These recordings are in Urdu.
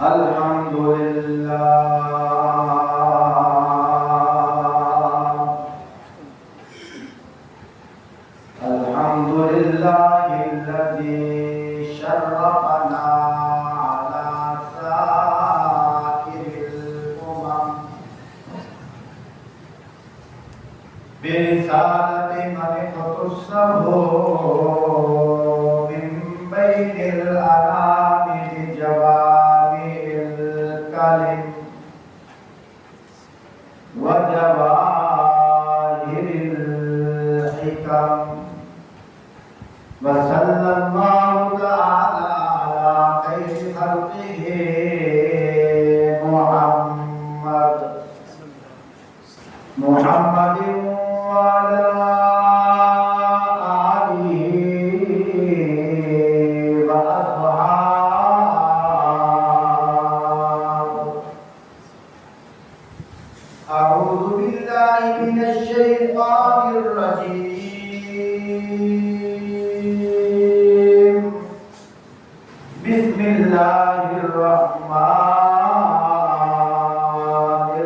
الحمد لله الذي شرفنا على سائر الأمم برسالة من اختصه من بين الأنام بجوامع الكلم وجواهر الحكم، وصلى الله تعالى على خير خلقه محمد وعلى آله وأصحابه. أعوذ بالله من الشيطان الرجيم. بسم الله الرحمن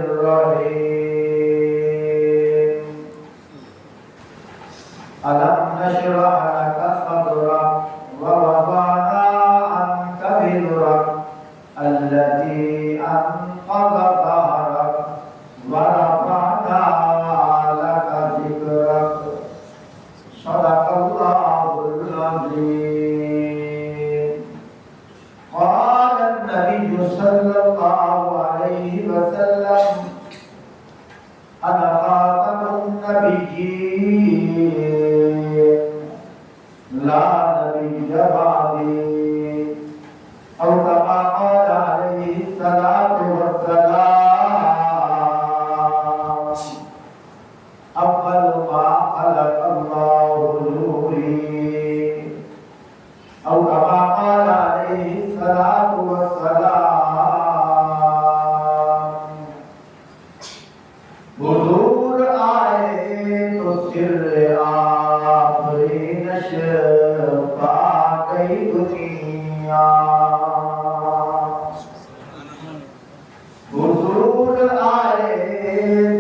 الرحيم. ألم نشرح لك صدرك ووضعنا عنك وزرك الذي أنقض ظهرك ورفعنا لك ذكرك. صدق الله العظيم. قال النبي صلى الله عليه وسلم: أنا خاتم النبيين لا نبي بعدي، أو كما قال عليه الصلاة والسلام: أول ما خلق الله نوري، أو كما قال عليه الصلاة والسلام. حضور آئے تو سر آفرین شفا گئی دنیا. حضور آئے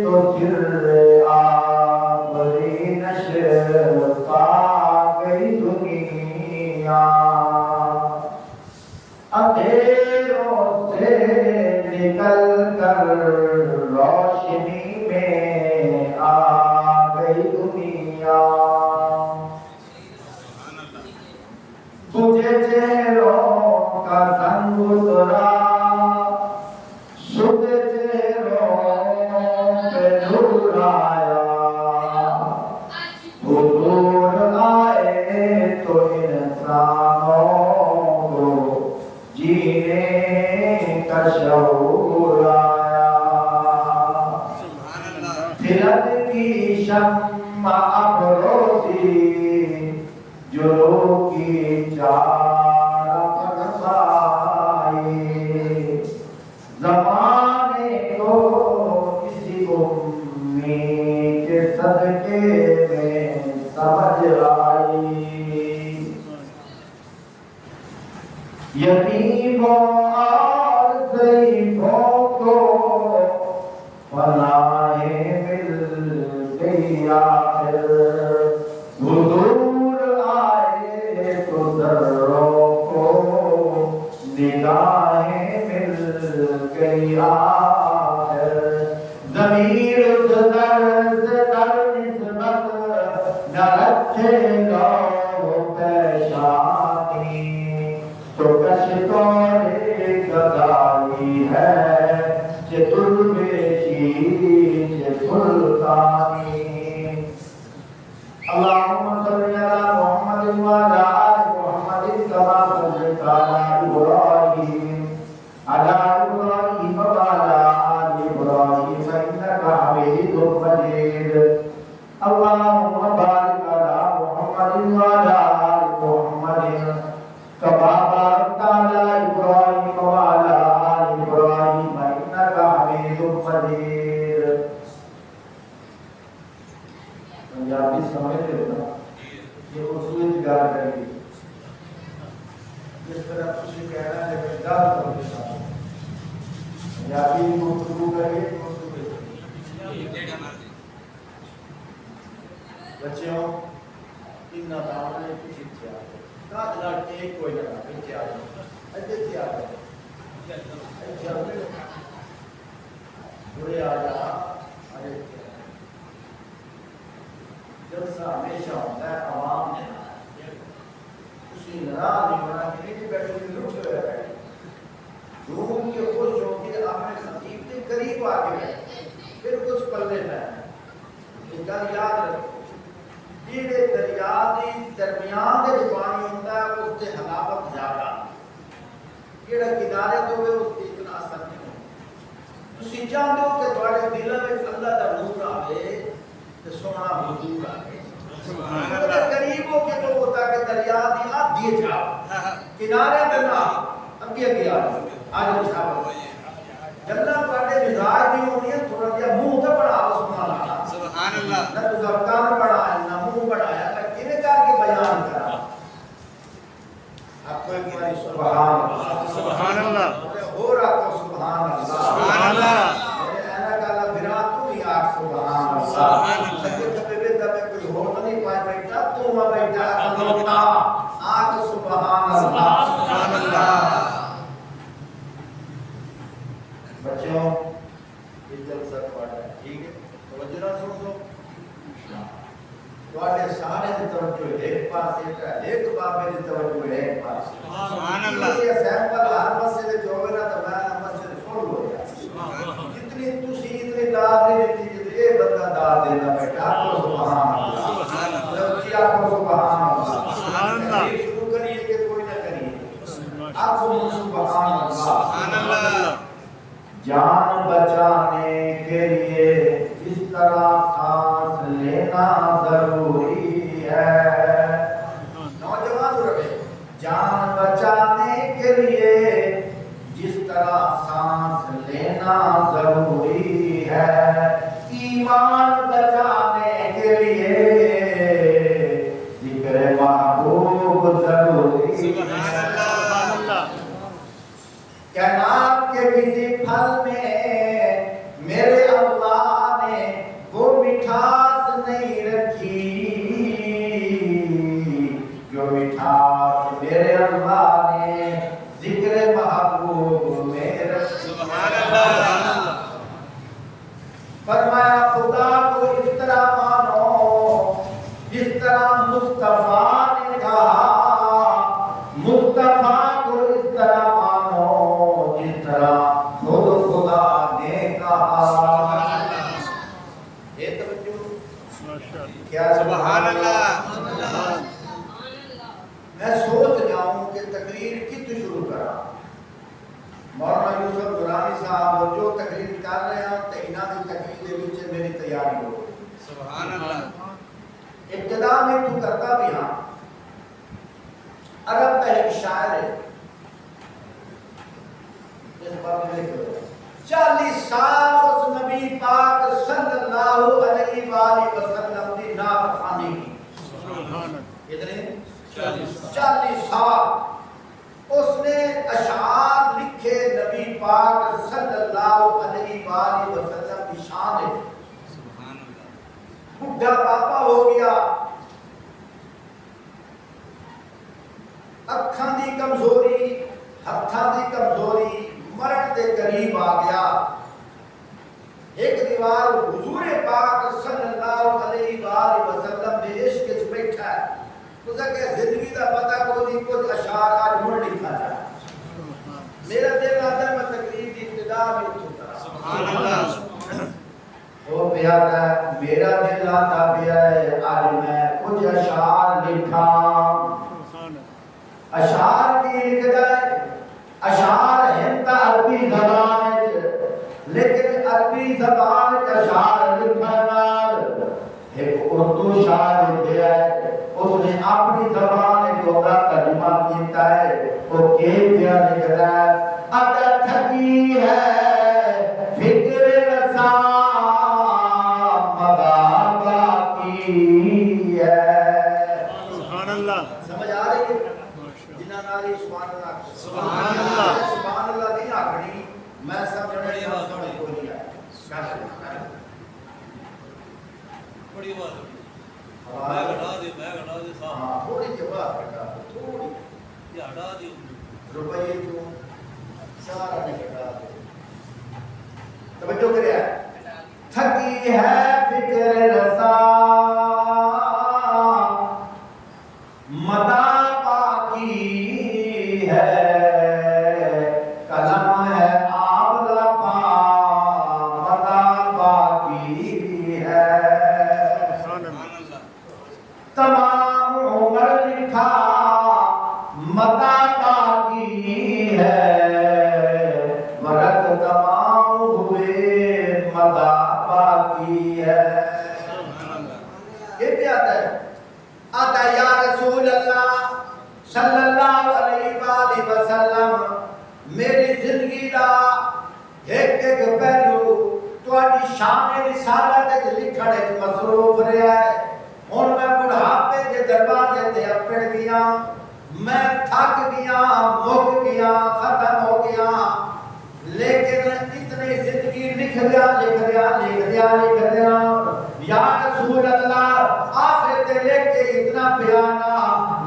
تو سر آفرین شفا گئی دنیا. اندھیروں سے نکل کر روشنی میں آ گئی دنیا. تجھے چہروں کا سنگ اترا، سد چہروں پہ نور آیا. حضور آئے تو انسانوں کو جینے کا شعور آیا. خلد کی شمع افروزی جلو کی چار پرسائی. زمانے کو کسی امید کے صدقے میں سمجھ آئی. یتیموں اور ضعیفوں کو پناہ مل گئی آخر. حضور آئے تو ذروں کو نگاہیں مل گئی آخر. ضمیر در سے در نسبت نہ رکھے گا وہ پیشانی، تو کشتور گدائی ہے چتر بیشی سلطانی. اللهم صل على محمد وعلى آل محمد كما صليت على إبراهيم وعلى آل إبراهيم إنك حميد مجيد. اللهم بارك على محمد وعلى آل محمد كما باركت على إبراهيم وعلى آل إبراهيم إنك حميد مجيد. پنجابی سمجھتے ہو نا، یہ اصول جگار کریں گے. جس طرح تسی کہنا ہے کہ گل کرو کے ساتھ یا بھی گفتگو کریے بچوں ان نام نے کچھ کیا کا لڑ ایک کوئی لگا پیچھے آ جاؤ ایسے کیا برے آ جا ارے جلسہ ہمیشہ ہوتا ہے عوام نے اسی ناراض نہیں ہونا کہ نہیں بیٹھے لٹ ہوئے بیٹھے جھوم کے خوش ہو کے اپنے خطیب کے قریب آ کے بیٹھے پھر کچھ پلے میں ایک گل یاد رکھو جیڑے دریا دی درمیان دے پانی ہوتا ہے اس سے حلاوت زیادہ جیڑا کنارے تو ہوئے اس کی اتنا اثر نہیں ہوتا تسی چاہتے ہو کہ تھوڑے دل میں اللہ دا نور آئے تو سونا حضور آئے اگر قریب ہو کے تو ہوتا کہ دریا دی آدھی جاؤ کنارے دینا اگے اگے آج جاؤ جلنا پڑھے مزاج بھی ہونی ہے تھوڑا دیا منہ تو بڑھا سبحان اللہ نہ تو زبان بڑھایا نہ منہ بڑھایا نہ کنے کر کے بیان کرا آپ کو ایک باری سبحان اللہ ہو رہا تو سبحان اللہ اینا کہا بھرا تو ہی آگ سبحان اللہ سکے چھپے بیتا میں کوئی ہو تو نہیں پائے بیٹا تو میں بیٹا اکلوتا آگ سبحان اللہ بچوں یہ جلسہ پڑھ رہا ہے ٹھیک ہے توجہ نہ سن دو تواڈے سارے دی توجہ ایک پاسے ہے ایک بابے دی توجہ ایک پاسے سبحان اللہ یہ سیمپل ہر مسجد وچ ہوے نا تے میں مسجد فل ہو جائے جتنی تسی اتنی داد نہیں دیتی جتنی یہ بندہ داد دینا بیٹا تو سبحان اللہ کیا کو سبحان اللہ شروع کریے کہ کوئی نہ کریے آپ کو سبحان اللہ جان بچانے کے لیے اس طرح سانس لینا ضروری ہے نوجوان رہے جان بچانے کے لیے جس طرح سانس لینا ضروری ہے ایمان بچانے کے لیے ذکر محبوب ضروری ہے کائنات کے کسی پھل میں میرے اللہ نے وہ مٹھاس نہیں رکھی جو مٹھاس میرے اللہ نے ذکر محبوب میں رکھی سبحان اللہ فرمایا خدا کو اس طرح مانو جس طرح مصطفیٰ نے کہا مصطفیٰ کو اس طرح مانو جس طرح خود خدا نے کہا یہ توجہ کیا سبحان اللہ میں سوچ جاؤں کہ تقریر کت شروع کرا مولانا یوسف درانی صاحب جو تقریر کر رہے ہیں تو انہاں دی تقریر دے وچ میری تیاری ہو سبحان اللہ ابتدا میں تو کرتا بھی ہاں عرب کا ایک شاعر ہے اس بات میں لکھو 40 سال اس نبی پاک صلی اللہ علیہ وآلہ وسلم دی نعت خوانی کی سبحان اللہ اتنے 40 سال اس نے اشعار لکھے نبی پاک صلی اللہ علیہ وآلہ وسلم کی شان ہے سبحان اللہ بڈھا پاپا ہو گیا اکھاں دی کمزوری ہتھاں دی کمزوری مرن دے قریب آ گیا ایک دیوار حضور پاک صلی اللہ علیہ وآلہ وسلم دے عشق وچ بیٹھا ہے اس کہ زندگی دا پتہ کوئی کچھ اشعار آج مڑ لکھا جائے میرا دل آتا ہے میں تقریر کی ابتدا میں اٹھتا سبحان اللہ وہ پیارا ہے میرا دل آتا بھی ہے آج میں کچھ اشعار لکھا اشعار کی لکھ جائے اشعار ہنتا عربی زبان لیکن عربی زبان اشعار لکھنا ایک اردو شاعر لکھے ہے اس نے اپنی زبان کو ترجمہ کیتا ہے وہ کیا لکھ رہا ہے اگر تھکی ہے فکر رسا مغابہ کی ہے سبحان اللہ سمجھ آ رہی ہے جنہاں ناری سبحان اللہ سبحان اللہ نہیں آکھنی میں سمجھنے روپیے کیوں سارا نے کٹا دے توجہ کریا تھکی ہے فکر رسا مدہ پاکی ہے قلم ہے آبلا پا مدہ پاکی ہے تمام عمر لکھا مدہ پاکی ہے ورق تمام ہوئے مدہ پاکی ہے یہ بھی آتا ہے یا رسول اللہ صلی اللہ علیہ وآلہ وسلم میری زندگی دا ایک ایک پہلو تواڈی شان رسالت وچ لکھن وچ مصروف رہیا ہے ہن میں بڑھاپے دے دروازے تے اپڑ گیا میں تھک گیا مک گیا ختم ہو گیا لیکن اتنی زندگی لکھ دیا یا رسول اللہ آخر تے لکھ کے اتنا بیانہ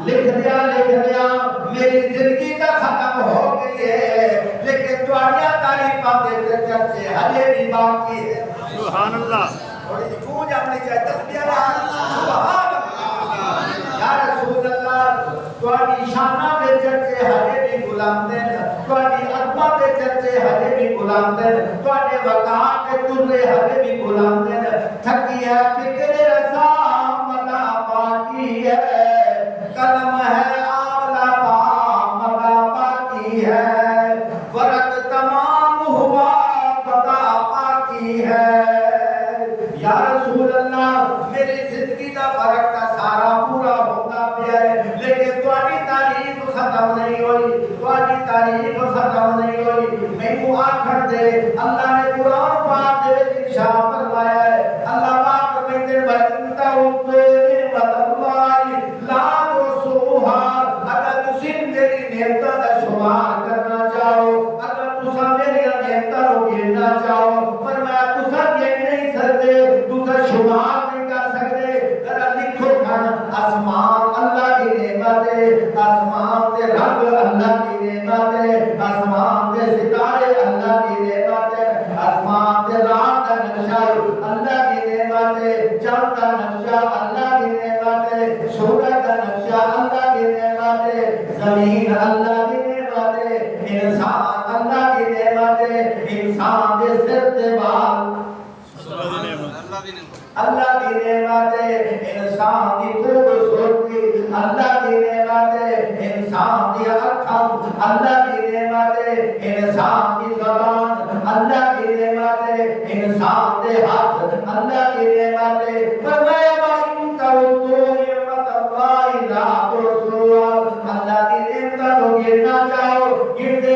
لکھ دیا میری زندگی کا ختم ہو گئی ہے لیکن تواڈیاں تعریفاں دے چرچے ہجے بھی باقی ہے سبحان اللہ تھوڑی جی گونج آنی چاہیے تسبیح سبحان اللہ یا رسول اللہ تواڈی شاناں دے چرچے ہجے بھی بلند ہیں تواڈی عظمت دے چرچے ہجے بھی بلند ہیں تواڈے وقار تے ترے ہجے بھی بلند ہیں تھکی ہے فکر رسا مدہ پاکی ہے قلم ہے آولا پا مدہ پاکی ہے ورق تمام ہوا مدہ پاکی ہے یا رسول اللہ میری زندگی دا فرق کا سارا پورا ہوتا پیا ہے لیکن تواڈی تعریف ختم نہیں ہوئی تواڈی تعریف ختم نہیں ہوئی مینوں آکھن دے اللہ نے قرآن پاک دے وچ ارشاد فرمایا ہے اللہ پاک فرماتے ہیں نعمت اللہ لا تحصوها اگر تسی میری نعمتاں دا شمار کرنا چاہو اگر تساں میری نعمتاں نوں گننا چاہو فرمایا تساں گن نہیں سکتے تساں شمار نہیں کر سکتے ذرا لکھو کھن آسمان اللہ کی نعمت ہے آسمان تے رب اللہ کی نعمت ہے آسمان تے ستارے اللہ کی نعمت ہے آسمان تے رات کا نقشہ اللہ کی نعمت ہے چاند کا نقشہ اللہ کی نعمت ہے سورج کا نقشہ اللہ کی نعمت ہے زمین اللہ کی نعمت ہے انسان اللہ کی نعمت ہے انسان دے سر تے بال اللہ کی نعمت ہے انسان دی خوبصورتی اللہ کی نعمت ہے انسان دی اکھاں اللہ کی نعمت ہے انسان دی زبان اللہ کی نعمت ہے انسان دے ہاتھ اللہ کی نعمت ہے فرمایا وَإِن تَعُدُّوا نِعْمَتَ اللَّهِ لَا تُحْصُوهَا اللہ کی نعمتوں کو گننا چاہو گنتے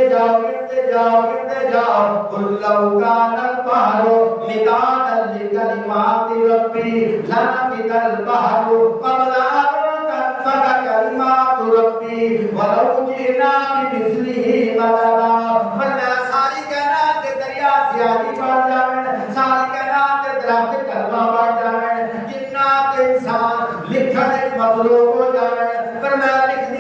جاؤ قُل لَّوْ كَانَ الْبَحْرُ مِدَادًا لِّكَلِمَاتِ رَبِّي لَنَفِدَ الْبَحْرُ قَبْلَ أَن تَنفَدَ كَلِمَاتُ رَبِّي وَلَوْ جِئْنَا بِمِثْلِهِ مَدَدًا فرمایا ساری کائنات کے دریا سیاہی بن جاویں ساری کائنات کے درخت کلمہ بن جاویں جنات انسان لکھن وچ مصروف ہو جاویں فرمایا لکھ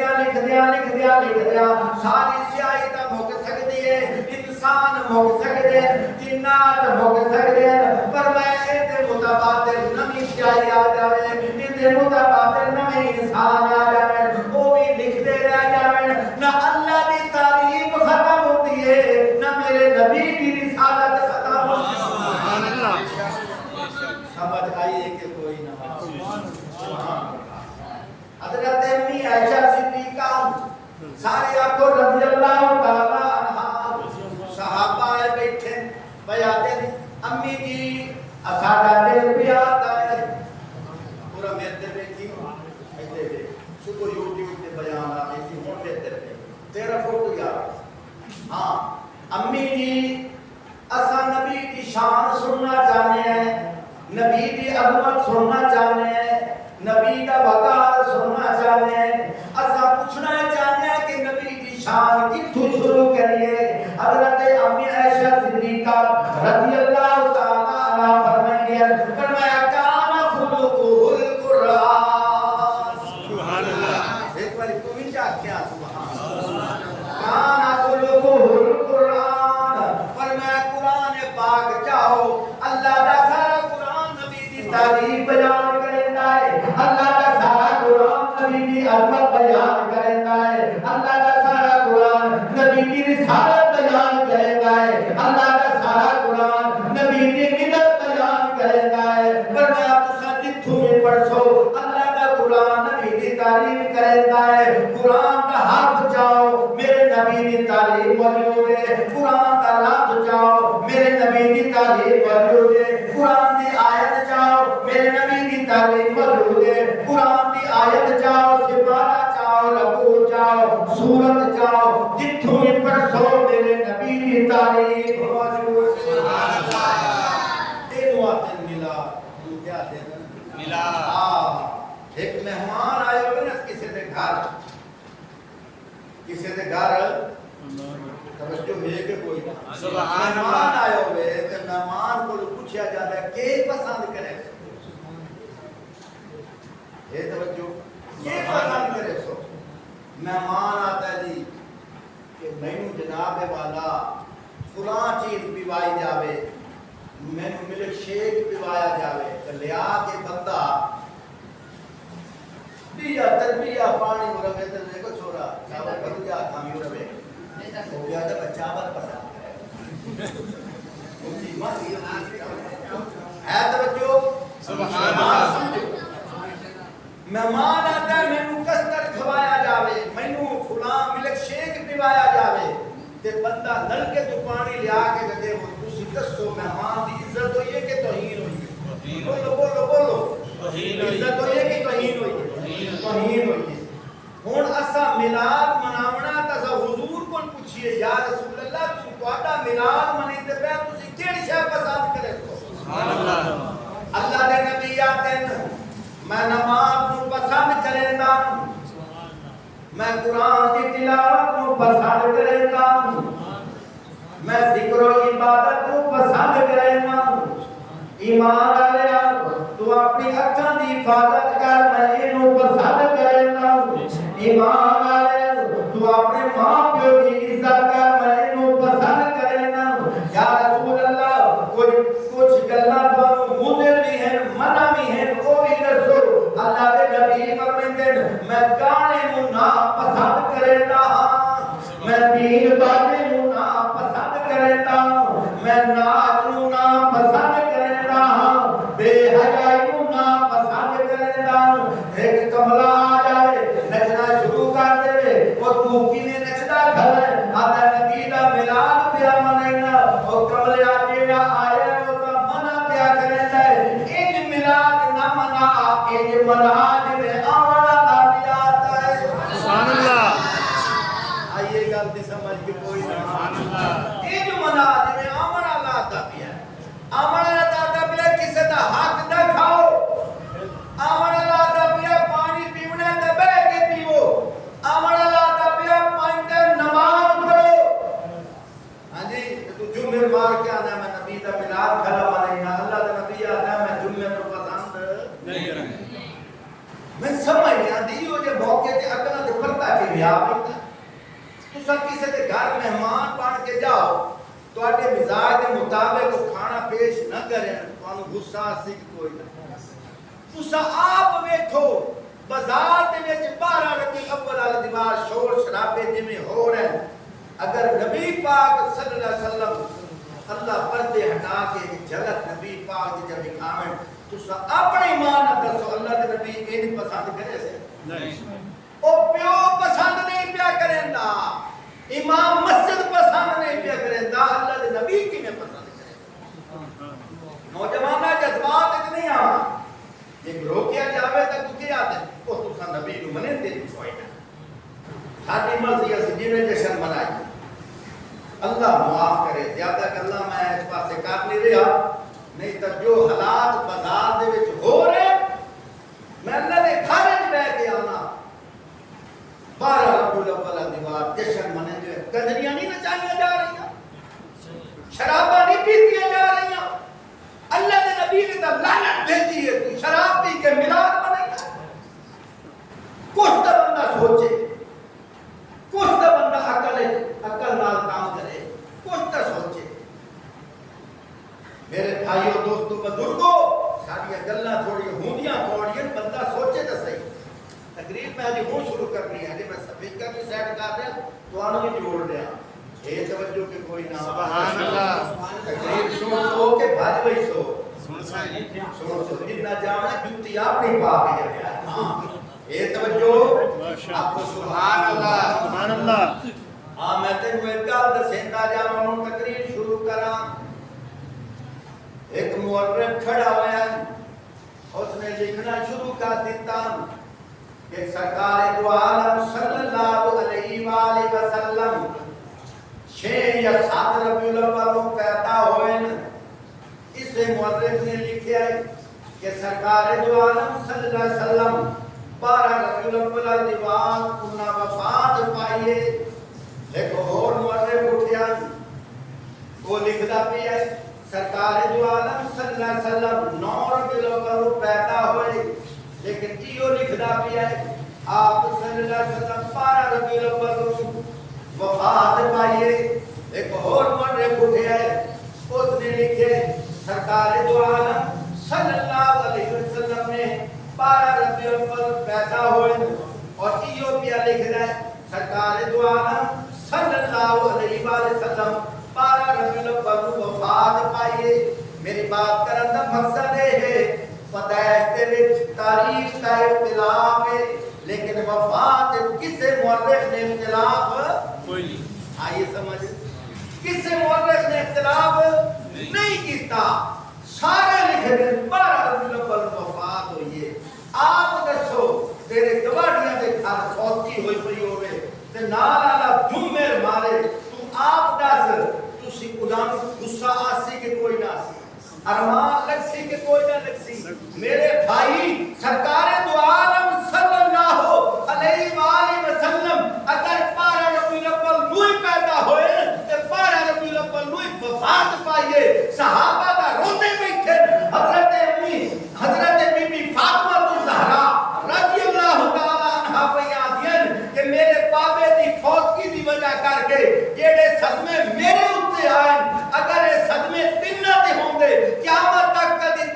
دیا ساری سیاہی تا مک سکتی ہے انسان مک سکتے ہیں جنات مک سکتے ہیں فرمایا اے تے متبادل نمی سیاہی آ جاویں اے تے متبادل نمی انسان آ جاویں وہ بھی لکھتے رہ جاویں نہ اللہ دی تعریف ختم ہوتی ہے نہ میرے نبی کی رسالت ختم ہوتی ہے سبحان اللہ سمجھ آئیے کہ کوئی نہ حضرت امی عائشہ صدیقہ سارے آنکھوں رضی اللہ تعالیٰ عنہ صحابہ آئے بیٹھے بیاتے ہیں امی جی اساڑا دل بھی آتا ہے پورا میرے بیٹھی ایتے دے صبح یوٹیوب تے بیان آتے سی ہون بیتے رہے تیرا فوٹو یاد ہاں امی جی اسا نبی کی شان سننا چاہنے ہیں نبی کی عظمت سننا چاہنے ہیں نبی کا وقار سننا چاہنے ہیں اسا پوچھنا چاہنے ہیں کہ نبی کی شان کتھوں شروع کریے حضرت امی عائشہ صدیقہ رضی اللہ تعالی عنہا فرمایا کان خلقہ القرآن سبحان اللہ ایک بار تم ہی کیا سبحان اللہ نبی کی رسالت بیان کرتا ہے، اللہ کا سارا قرآن نبی کی ملت بیان کرتا ہے۔ فرمایا تساں جتھوں بھی پڑھو اللہ کا قرآن نبی کی تعلیم کرتا ہے۔ قرآن کا حرف جاؤ میرے نبی کی تعلیم موجود ہے، قرآن کا لفظ جاؤ میرے نبی کی تعلیم موجود ہے، قرآن کی آیت جاؤ میرے نبی کی تعلیم موجود ہے، قرآن کی آیت جاؤ سپارہ جاؤ رکوع جاؤ سورت جاؤ جتھوں بھی پڑھو میرے نبی کی تعلیم موجود ہے۔ سبحان اللہ۔ تینوں آتے ملا تو کیا دینا ملا۔ ایک مہمان آئے ہوئے نا کسی دے گھر، کسی دے گھر توجہ ہے کہ کوئی مہمان آئے ہوئے تو مہمان کو پوچھا جاتا ہے کہ پسند کرے یہ توجہ یہ پسند کرے سو مہمان آتا ہے جی کہ مینو جناب والا فلاں چیز پیوائی جاوے مینو ملک شیک پیوایا جاوے تو لیا کے بندہ بیا تربیہ پانی مرمے تو دیکھو چھوڑا چاول بن جا کھامی مرمے ہو گیا تو بچہ بل پسند کرے ہے توجہ سبحان اللہ۔ مہمان آتا ہے مینو کستر کھوایا جاوے مینو فلاں ملک شیک پیوایا جاوے تے بندہ نل کے تو پانی لیا کے دے وہ تسی دسو مہمان دی عزت ہوئی ہے کہ توہین ہوئی ہے؟ بولو بولو بولو عزت ہوئی ہے کہ توہین ہوئی ہے؟ توہین ہوئی ہے۔ ہن اسا میلاد مناونا تے حضور کول پوچھئے یا رسول اللہ تم تہاڈا میلاد منیندے پے تسی کیڑی شے پسند کرے ہو؟ سبحان اللہ۔ اللہ دے نبی آتے ہیں میں نماز کو پسند کرتا ہوں، میں قرآن کی تلاوت کو پسند کرتا ہوں، میں ذکر و عبادت کو پسند کرتا ہوں۔ ایمان آلیا تو اپنی اکھاں دی حفاظت کر میں اینو پسند کرتا ہوں۔ ایمان آلیا تو اپنے ماں پیو کی عزت کر میں اینو پسند کرتا ہوں۔ یا رسول اللہ کچھ گلاں تانوں مضر بھی ہیں منع بھی ہیں وہ بھی دسو۔ اللہ دے نبی فرماتے ہیں میں گانے نوں نہ پسند کرتا ہاں، میں دین بانے نوں نہ پسند کرتا ہوں، میں ناچ نوں نہ پسند کرتا ہوں، بے حیائی نوں نہ پسند کرتا ہوں۔ ایک کملا آ جائے نچنا شروع کر دے وہ تو کیویں نچدا کھڑا ہے آدھا نبی دا میلاد پیا منینا او کملیا جیڑا آیا وہ تا منع پیا کردا ہے انج میلاد نہ منا انج منا جے آوڑا دا پیا آتا ہے۔ سبحان اللہ۔ آئیے گل تے سمجھ کے کوئی نہ سبحان اللہ۔ انج منا جے آوڑا دا پیا آوڑا دا پیا کسے دا حق نہ کھاؤ، آوڑا دا پیا پانی پیونا تے بیٹھ کے پیو، آوڑا دا پیا پانچ نماز پڑھو۔ ہاں جی تو جمعہ مار کے آنا میں نبی دا میلاد کھلا منینا اللہ دا نبی آنا میں جمعہ کو پسند نہیں کرنا۔ میں سمجھ نہیں آتی وہ جو موقع تے اکلا تے پرتا کے ویا پڑتا تو سب کسی دے گھر مہمان بن کے جاؤ تواڈے مزاج دے مطابق وہ کھانا پیش نہ کریں تانوں غصہ سکھ کوئی نہ تسا آپ ویکھو بازار دے وچ 12 ربیع اول والی دیوار شور شرابے جویں ہو رہے ہیں اگر نبی پاک صلی اللہ علیہ وسلم اللہ پردے ہٹا کے ایک جھلک نبی پاک دی جب دکھاویں تسا اپنی ایمان نہ دسو اللہ دے نبی این پسند کرے سے نہیں او پیو پسند نہیں پیا کریندا امام مسجد پسند نہیں پیا کریندا اللہ دے نبی کیویں پسند کرے نوجواناں جذبات وچ نہیں آنا جے روکیا جاوے تے تو کیا آتے او تسا نبی نو منندے کوئی نہ ساری مرضی اسی جویں جشن منائی اللہ معاف کرے زیادہ گلاں میں اس پاسے کر نہیں رہا نہیں تو جو حالات بازار دے وچ ہو رہے میں اللہ دے گھر وچ بیٹھ کے آنا 12 ربیع الاول دیوار جشن مناندے کنجریاں نہیں نچائیاں جا رہی شراباں نہیں پیتیاں جا رہی اللہ دے نبی نے تو لعنت بھیجی ہے تو شراب پی کے میلاد منائے کچھ تو بندہ سوچے کچھ تو بندہ عقل نال کام کرے کچھ تو سوچے میرے بھائیوں دوستوں بزرگوں ساری گلاں تھوڑی ہوندیاں کوڑیاں بندہ سوچے تو صحیح تقریر میں اج ہوں شروع کرنی ہے جی میں سپیکر بھی سیٹ کر رہا تو انہوں بھی جوڑ رہا کوئی نہ سبحان اللہ تقریر سو کے بھاج وہی سو سو جتنا جانا جوتی آپ نہیں پا کے جب اے توجہ آپ کو سبحان اللہ سبحان اللہ ہاں میں تے کوئی گل دسیندا جاواں ہن تقریر شروع کراں ایک مورخ کھڑا ہوا ہے اس نے لکھنا شروع کر دیتا کہ سرکار دو عالم صلی اللہ علیہ وآلہ وسلم 6 یا 7 ربیع الاول کو پیدا ہوئے اسے مورخ نے لکھا ہے کہ سرکار دو عالم صلی اللہ علیہ وسلم 12 ربیع الاول دیوان انہاں وفات پائیے ایک اور مورخ اٹھیا وہ لکھدا پیا ہے سرکار دو عالم صلی اللہ علیہ وسلم 9 ربیع الاول کو پیدا ہوئے لیکن یہ لکھدا پیا ہے آپ صلی اللہ علیہ وسلم 12 ربیع الاول کو وفات پائیے ایک اور مورخ اٹھیا ہے اس نے لکھے سرکار دو عالم صلی اللہ علیہ وسلم نے 12 ربیع الاول پیدا ہوئے اور یہ پیا لکھ رہا ہے سرکار دو عالم صلی اللہ علیہ وسلم 12 ربیع الاول کو وفات پائیے میری بات کرن دا مقصد ہے پتہ ہے اس وچ تاریخ کا اختلاف ہے لیکن وفات کسے مورخ نے اختلاف کوئی نہیں آئیے سمجھ کسے مورخ نے اختلاف نہیں کیتا سارے لکھے دے 12 ربیع الاول وفات ہوئی ہے آپ دسو تیرے گواڑیاں دے گھر فوتی ہوئی پئی ہوے تے نال والا جمعے مارے تو آپ دس تسی انہاں نوں غصہ آسی کہ کوئی نہ آسی ارمان لگسی کہ کوئی نہ لگسی میرے بھائی سرکار دو عالم صلی اللہ علیہ وآلہ وسلم اگر 12 ربیع الاول نوئی پیدا ہوئے تے 12 ربیع الاول نوئی وفات پائیے صحابہ دا روتے بیٹھے حضرت بی بی فاطمہ الزہرا رضی اللہ تعالی عنہا بیان دین کہ میرے بابے دی فوتگی دی وجہ کر کے جڑے صدمے میرے اوتے آئے اگر یہ صدمے تیناں تے ہوندے قیامت تک کدی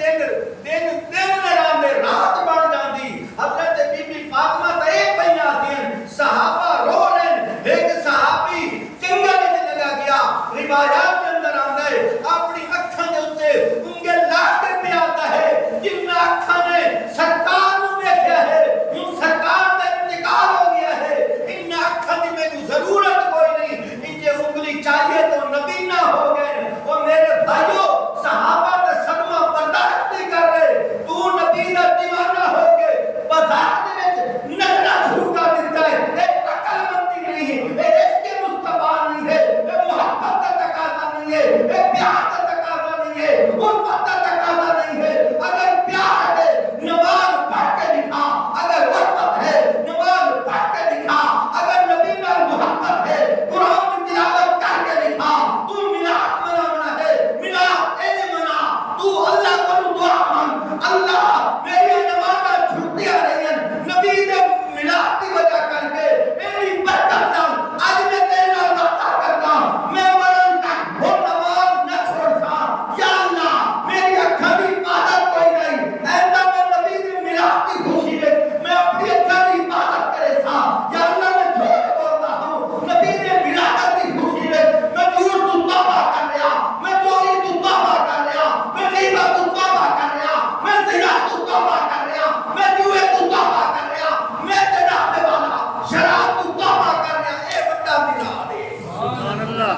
دن لڑاندے رات بن جاندی حضرت بی بی فاطمہ تے اے بیان دین صحابہ رو رہے ایک صحابی چنگا وچ لگا گیا روایات کے اندر آندا ہے اپنی اکھاں دے اوتے انگل لا کے پیاتا ہے جن اکھاں نے سرکار نوں ویکھیا ہے ہن سرکار دا انتقال ہو گیا ہے ان اکھاں دی مینوں ضرورت کوئی نہیں ان جے انگلی چاہیے تو نبی نہ ہو گئے اور میرے بھائیو صحابہ تے صدمہ برداشت نہیں کر رہے تو نبی دا دیوانہ ہو کے بازار دے وچ نچنا شروع کر دیتا ہے اے عقل مندی نہیں ہے اے عشق مصطفیٰ نہیں ہے اے محبت کا تقاضا نہیں ہے اے پیار کا تقاضا نہیں ہے الفت کا تقاضا نہیں ہے اگر پیار ہے نماز پڑھ کے دکھا اگر الفت ہے نماز پڑھ کے دکھا اگر نبی نال محبت ہے قرآن کی تلاوت کر کے دکھا تو میلاد منانا ہے میلاد اے منا تو اللہ کو دعا مانگ اللہ میری نمازاں چھٹیاں رہی ہیں نبی دے میلاد کی وجہ کر کے میری برکت نال اج میں تیرے نال وعدہ کرتا میں مرن تک وہ نماز نہ چھوڑتا یا اللہ میری اکھاں دی عبادت کوئی نہیں ایسا میں نبی دے میلاد کی خوشی میں اپنی اکھاں دی عبادت کرے تھا یا اللہ میں جھوٹ بولتا ہوں نبی دے میلاد کی خوشی میں جھوٹ تو توبہ کر لیا میں چوری تو توبہ کر لیا میں غیبت تو توبہ کر لیا میں زنا تو توبہ کر لیا میں جوئے تو توبہ کر لیا میں جناب والا شراب تو توبہ کر لیا اے بڑا میلاد ہے سبحان اللہ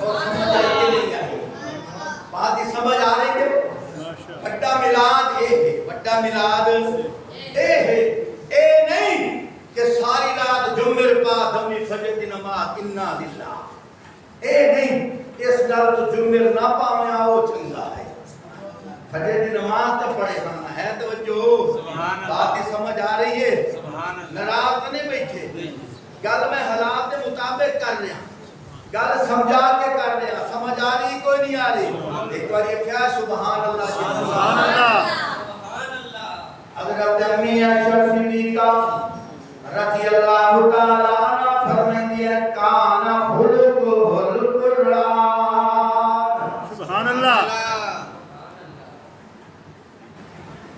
اور سمجھ آئی کہ نہیں آئی بات ہی سمجھ آ رہی ہے بڑا میلاد اے ہے بڑا میلاد اے ہے اے نہیں کہ ساری رات جمعر پا دمی فجر دی نماز انا للہ اے نہیں اس گل تو جمعر نہ پاویں آؤ چنگا ہے فجر دی نماز تو پڑھے ہاں ہے توجہ بات ہی سمجھ آ رہی ہے ناراض نہیں بیٹھے گل میں حالات کے مطابق کر رہا گل سمجھا کے کر رہا سمجھ آ رہی کوئی نہیں آ رہی ایک بار یہ کیا سبحان اللہ سبحان اللہ حضرت امی عائشہ صدیقہ رضی اللہ تعالی عنہا فرماتی ہے کانا خلق القرآن سبحان اللہ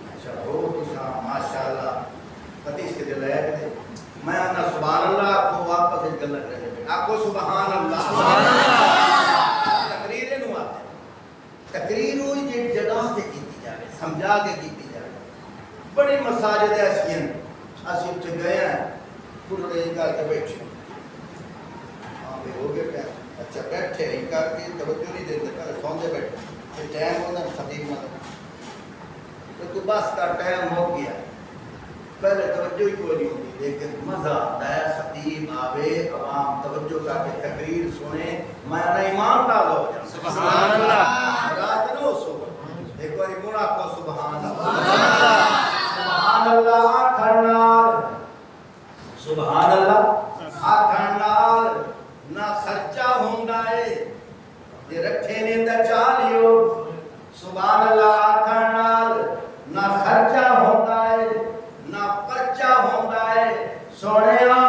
اچھا ہو کسا ماشاءاللہ قدیس کے دل ہے میں اپنا سبحان اللہ کو واپس ایک گلت رہے آپ کو سبحان اللہ بنا کے کی جائے بڑی مساجد ایسی ہیں اسی اتنے گئے ہیں کھلڑے کر کے بیٹھے ہو گئے پہ اچھا بیٹھے ہی کر کے توجہ نہیں دیتے پہلے سوندے بیٹھے ٹائم ہونا خطیب مطلب تو بس کا ٹائم ہو گیا پہلے توجہ ہی کوئی نہیں ہوتی لیکن مزہ آتا ہے خطیب آوے عوام توجہ کر کے تقریر سنے میں ایمان تازہ ہو جاؤں سبحان اللہ رات نو صبح ایک باری منا کو سبحان اللہ سبحان اللہ آکھنال سبحان اللہ آکھنال نہ خرچہ ہوندا ہے تے رکھے نے تے چالیو سبحان اللہ آکھنال نہ خرچہ ہوندا ہے نہ پرچہ ہوندا ہے سونیا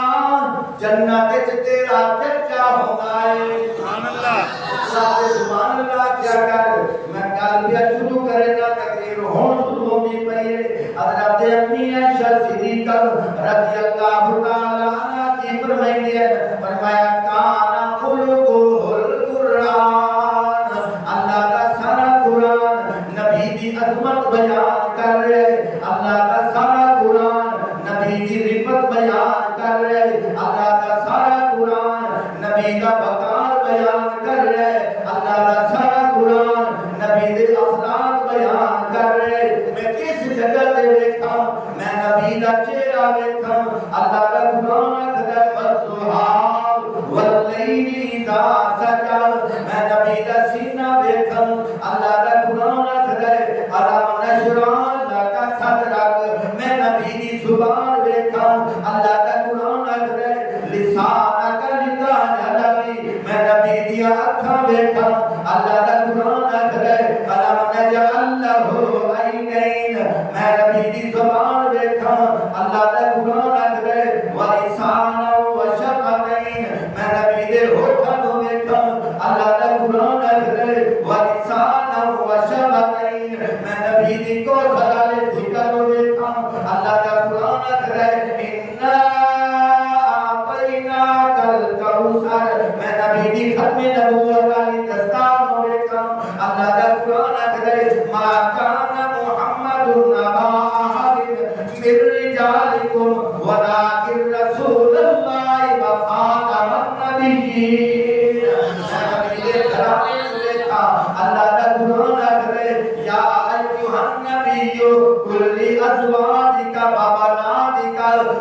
جنت وچ تیرا چرچا ہوندا ہے سبحان اللہ سبحان اللہ کیا کر میں کل بھی شروع کرے گا تقریر ہون شروع ہوندی پئی ہے حضرت امی عائشہ صدیقہ رضی اللہ تعالی عنہا کی فرمائی ہے فرمایا کان خلقہ القرآن اللہ کا سارا قرآن نبی دی عظمت بیان کر رہے اللہ کا سارا قرآن نبی دی رفت بیان کر رہے اللہ کا سارا قرآن نبی کا وقار بیان کر رہے اللہ کا سارا قرآن نبی دے اخلاق بیان کر رہے میں کس جگہ تے دیکھا میں نبی دا چہرہ دیکھا اللہ کا قرآن کہتا ہے والضحى واللیل اذا سجى میں نبی دا سینہ دیکھا اللہ کا قرآن کہتا ہے علم نشرح لک صدرک میں نبی دی زبان دیکھا اللہ کا قرآن کہتا ہے لسانک لتعجل میں نبی دی آنکھاں دیکھا اللہ کا قرآن کہتا ہے علم نجعل لہ عینین میں نبی دی زبان دیکھا اللہ کا قرآن کہتا ہے ولسانا وشفتین میں نبی دے ہونٹاں کو دیکھا اللہ کا قرآن کہتا ہے ولسانا وشفتین میں نبی دی کوثر والے ذکر کو دیکھا اللہ کا قرآن کہتا ہے انا اعطیناک الکوثر میں نبی دی ختم نبوت والی دستار کو دیکھا اللہ کا قرآن کہتا ہے ما کان محمد نبا احد من رجالکم ولکن رسول اللہ وخاتم النبیین نبی دے گھرانے کو دیکھا اللہ کا قرآن کہتا ہے یا ایھا النبی کل ازواجک وبناتک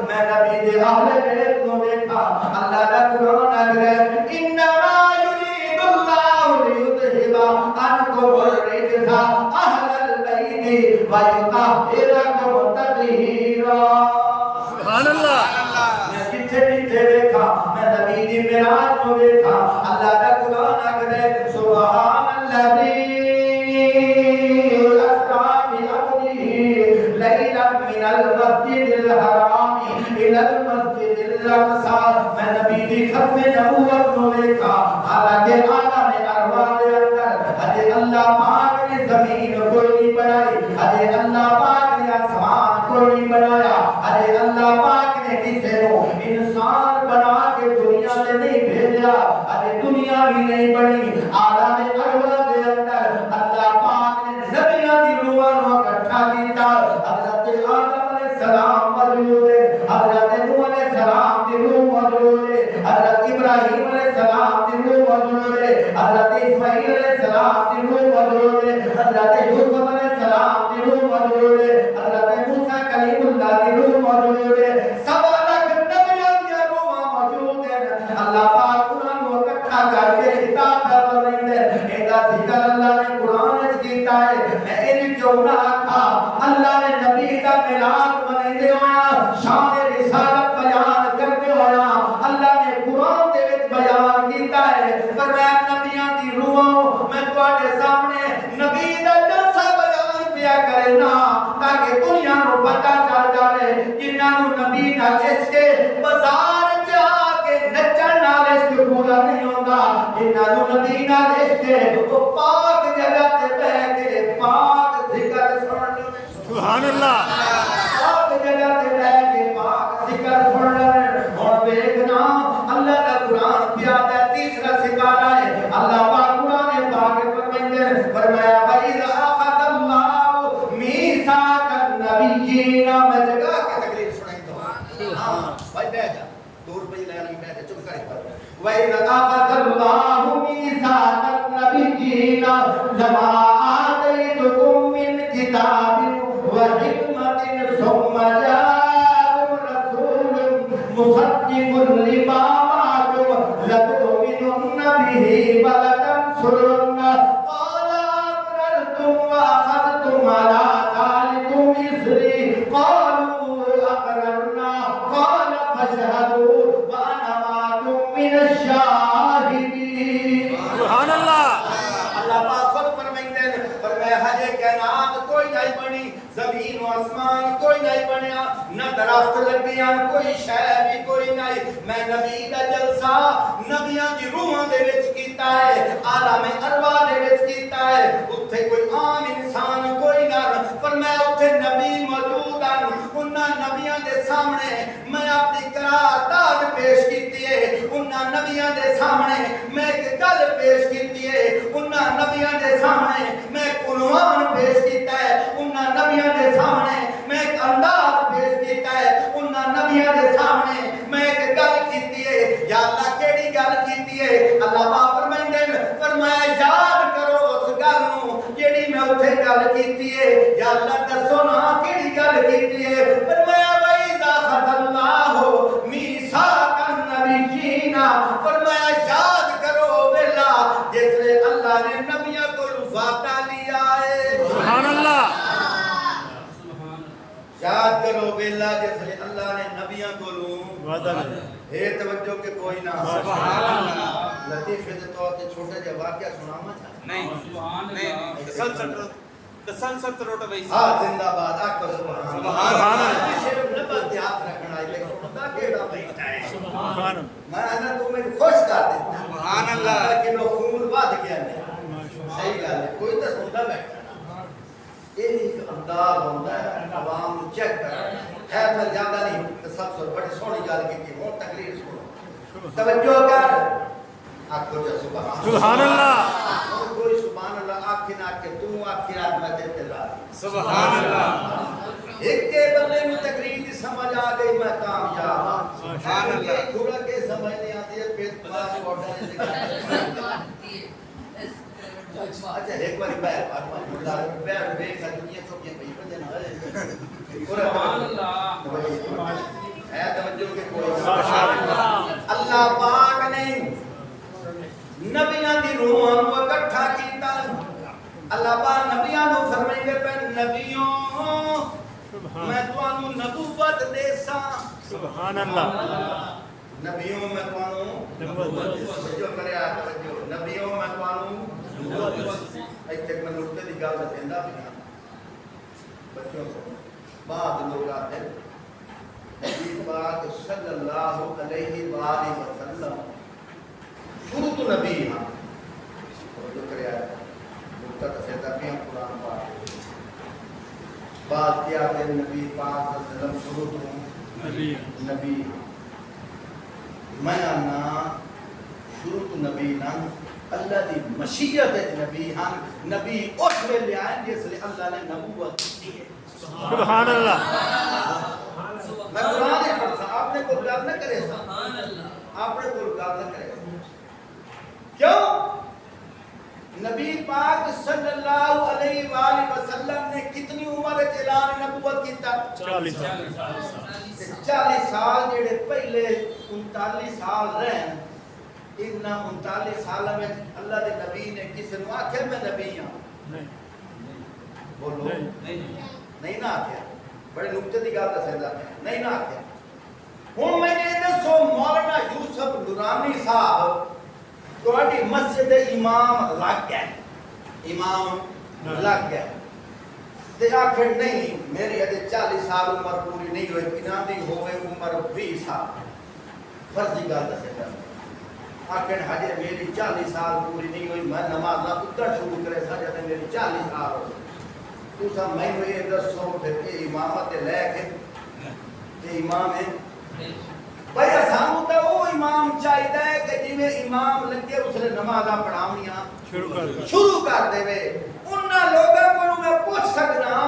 میں نبی دے اہل بیت کو دیکھا اللہ کا قرآن کہتا ہے انما یرید اللہ لیذھب عنکم الرجس اہل البیت ویطہرکم تطہیرا سبحان اللہ میں جتھے جتھے دیکھا میں نبی دی معراج کو دیکھا اللہ کا قرآن کہتا ہے سبحان الذی اسریٰ بعبدہ لیلا من المسجد الحرام الى المسجد الاقصی میں نبی دی ختم نبوت کو دیکھا حالانکہ عالم ارواح کے اندر حضرت اللہ پاک نے زمین کو نہیں بنائی حضرت اللہ پاک نے آسمان کو نہیں بنایا حضرت اللہ پاک نے کسی کو انسان بنا کے دنیا میں نہیں بھیجا حضرت دنیا بھی نہیں بنی عالم ارواح کے اندر اللہ پاک نے زمینہ دی روحاں کو اکٹھا کیتا حضرت آدم علیہ السلام موجود ہے حضرت نوح علیہ السلام دی روح موجود ہے حضرت ابراہیم علیہ السلام دی روح موجود ہے حضرت اسماعیل علیہ السلام دی روح موجود ہے حضرت یوسف علیہ السلام دی روح موجود ہے حضرت موسیٰ کلیم اللہ دی روح موجود ہے سب الگ نبیوں کی روح موجود ہے اللہ پاک قرآن کو اکٹھا کر کے کتاب کا بنائے ایسا ذکر اللہ نے قرآن میں کیتا ہے میں ان کیوں نہ آکھا اللہ نے نبی کا میلاد مناتے ہویا شان رسالت بیان کرتے ہویا اللہ نے قرآن دے وچ بیان کیتا ہے فرمایا نبیاں دی روحوں میں تواڈے سامنے نبی دا جلسہ بیان کیا کرے نا تاکہ دنیا نو پتہ چل جائے جنہاں نو نبی دا عشق بازار وچ آ کے نچن نال عشق پورا نہیں ہوندا جنہاں نو نبی نال عشق او پاک جگہ تے بیٹھ کے پاک ذکر سن سبحان اللہ پاک جگہ تے بیٹھ کے پاک ذکر سن ہن ویکھنا اللہ دا قرآن پیادا ہے تیسرا سپارہ ہے اللہ پاک قرآن پاک فرمائے فرمایا وَإِذْ أَخَذَ اللَّهُ وَإِذْ أَخَذَ اللَّهُ مِيثَاقَ النَّبِيِّينَ لَمَا آتَيْتُكُم مِّنْ كِتَابٍ وَحِكْمَةٍ ثُمَّ جَاءَكُمْ رَسُولٌ مُصَدِّقٌ لِّمَا مَعَكُمْ لَتُؤْمِنُنَّ بِهِ وَلَتَنصُرُنَّهُ قَالَ أَقْرَرْتُمْ وَأَخَذْتُمْ عَلَىٰ ذَٰلِكُمْ إِصْرِي قَالُوا أَقْرَرْنَا قَالَ فَاشْهَدُوا وَأَنَا مَعَكُم مِّنَ الشَّاهِدِينَ سبحان اللہ اللہ پاک خود فرمائیں فرمایا ہجے کائنات کوئی نہیں بنی زمین و آسمان کوئی نہیں بنیا نہ درخت لگیاں کوئی شے بھی کوئی نہیں میں نبی دا جلسہ نبیاں دی روحاں دے وچ کیتا ہے عالم ارواح دے وچ کیتا ہے اوتھے کوئی عام انسان کوئی نہ فرمایا اوتھے نبی موجود ہیں انہاں نبیاں دے سامنے میں اپنی قرارداد پیش کیتی ہے انہاں نبیاں دے سامنے میں ایک گل پیش کیتی ہے انہاں نبیاں دے سامنے میں ایک عنوان پیش کیتا ہے انہاں نبیاں دے سامنے میں ایک انداز پیش کیتا ہے انہاں نبیاں دے سامنے میں ایک گل کیتی ہے یا اللہ کیڑی گل کیتی ہے اللہ پاک فرمائندے فرمایا یاد کرو اس گل نو جیڑی میں اوتھے گل کیتی ہے یا اللہ دسو نا کیڑی گل کیتی ہے فرمایا وَإِذَا أَخَذَ اللَّهُ مِيثَاقَ النَّبِيِّينَ فرمایا یاد کرو ویلا جس نے اللہ نے نبیوں کو وعدہ لیا ہے سبحان اللہ یاد کرو ویلا جس نے اللہ نے نبیوں کو وعدہ لیا ہے توجہ کہ کوئی نہ سبحان اللہ لطیفے دے طور تے چھوٹا جہا واقعہ سناواں چاہتا نہیں نہیں تسلسل روٹ بھائی ہاں زندہ باد آکھو سبحان سبحان اللہ صرف نبت دے ہاتھ رکھنا ہے لیکن خدا کیڑا بیٹھا ہے سبحان اللہ میں انا تمہیں خوش کر دیتا سبحان اللہ کہ لو خون ود گیا نے صحیح گل ہے کوئی تو سندا بیٹھا یہ ایک انداز ہوتا ہے عوام چیک کر خیر میں زیادہ نہیں سب سے بڑی سونی گل کی ہوں تقریر سنو توجہ کر آکھو جو سبحان اللہ کوئی سبحان اللہ آکھے نہ کہ تو آکھے رات میں تے رات سبحان اللہ ایک کے بندے میں تقریر کی سمجھ آ گئی میں کامیاب سبحان اللہ تھوڑا کے سمجھ نہیں آتی ہے پیٹ پاس اٹھا اچھا ایک بار بیٹھ بیٹھ بیٹھ دنیا تو کیا بھائی بندے نہ سبحان اللہ ہے توجہ کے کوئی اللہ پاک نے نبیاں دی روحاں کو اکٹھا کیتا اللہ پاک نبیاں نو فرمائے پے نبیوں میں تانوں نبوت دیساں سبحان اللہ نبیوں میں تانوں نبوت جو کرے آ توجہ نبیوں میں تانوں ایتھے میں نقطے دی گل دیندا پیا بچوں کو بعد لوگ آتے نبی پاک صلی اللہ علیہ وآلہ وسلم شروع تو نبی ہاں جو کرے آ نقطہ دسیندا پیا قرآن پاک بات کیا کہ نبی پاک صلی اللہ علیہ وسلم شروع تو نبی میں آنا شروع تو نبی نا اللہ دی مشیت نبی ہاں نبی اس میں لے آئیں جس لئے اللہ نے نبوت کی ہے سبحان اللہ میں قرآن پڑھتا آپ نے کوئی گل نہ کرے سا آپ نے کوئی گل نہ کرے کیوں نبی پاک صلی اللہ علیہ وآلہ وسلم نے کتنی عمر اعلان نبوت کیتا 40 سال جڑے پہلے 39 سال رہن ان 39 سال میں اللہ دے نبی نے کسی نو آکھیا میں نبی ہاں بولو نہیں نہ آکھیا بڑے نقطے دی گل دسیندا نہیں نہ آکھیا ہن میں نے دسو مولانا یوسف نورانی صاحب تواڈی مسجد امام لگ گئے امام لگ گئے تے آخر نہیں میری ادھے 40 سال عمر پوری نہیں ہوئی انہاں دی ہوئے عمر 20 سال فرضی گل دسیندا آخر ہجے میری 40 سال پوری نہیں ہوئی میں نماز نہ اٹھنا شروع کرے سا جب میری 40 سال ہو تو سب میں یہ دسو پھر یہ امامت لے کے یہ امام ہے بھائی سانو تو وہ امام چاہیے کہ جی میں امام لگے اس نے نماز پڑھاونیاں شروع کر دے وے انہاں لوگاں کو میں پوچھ سکنا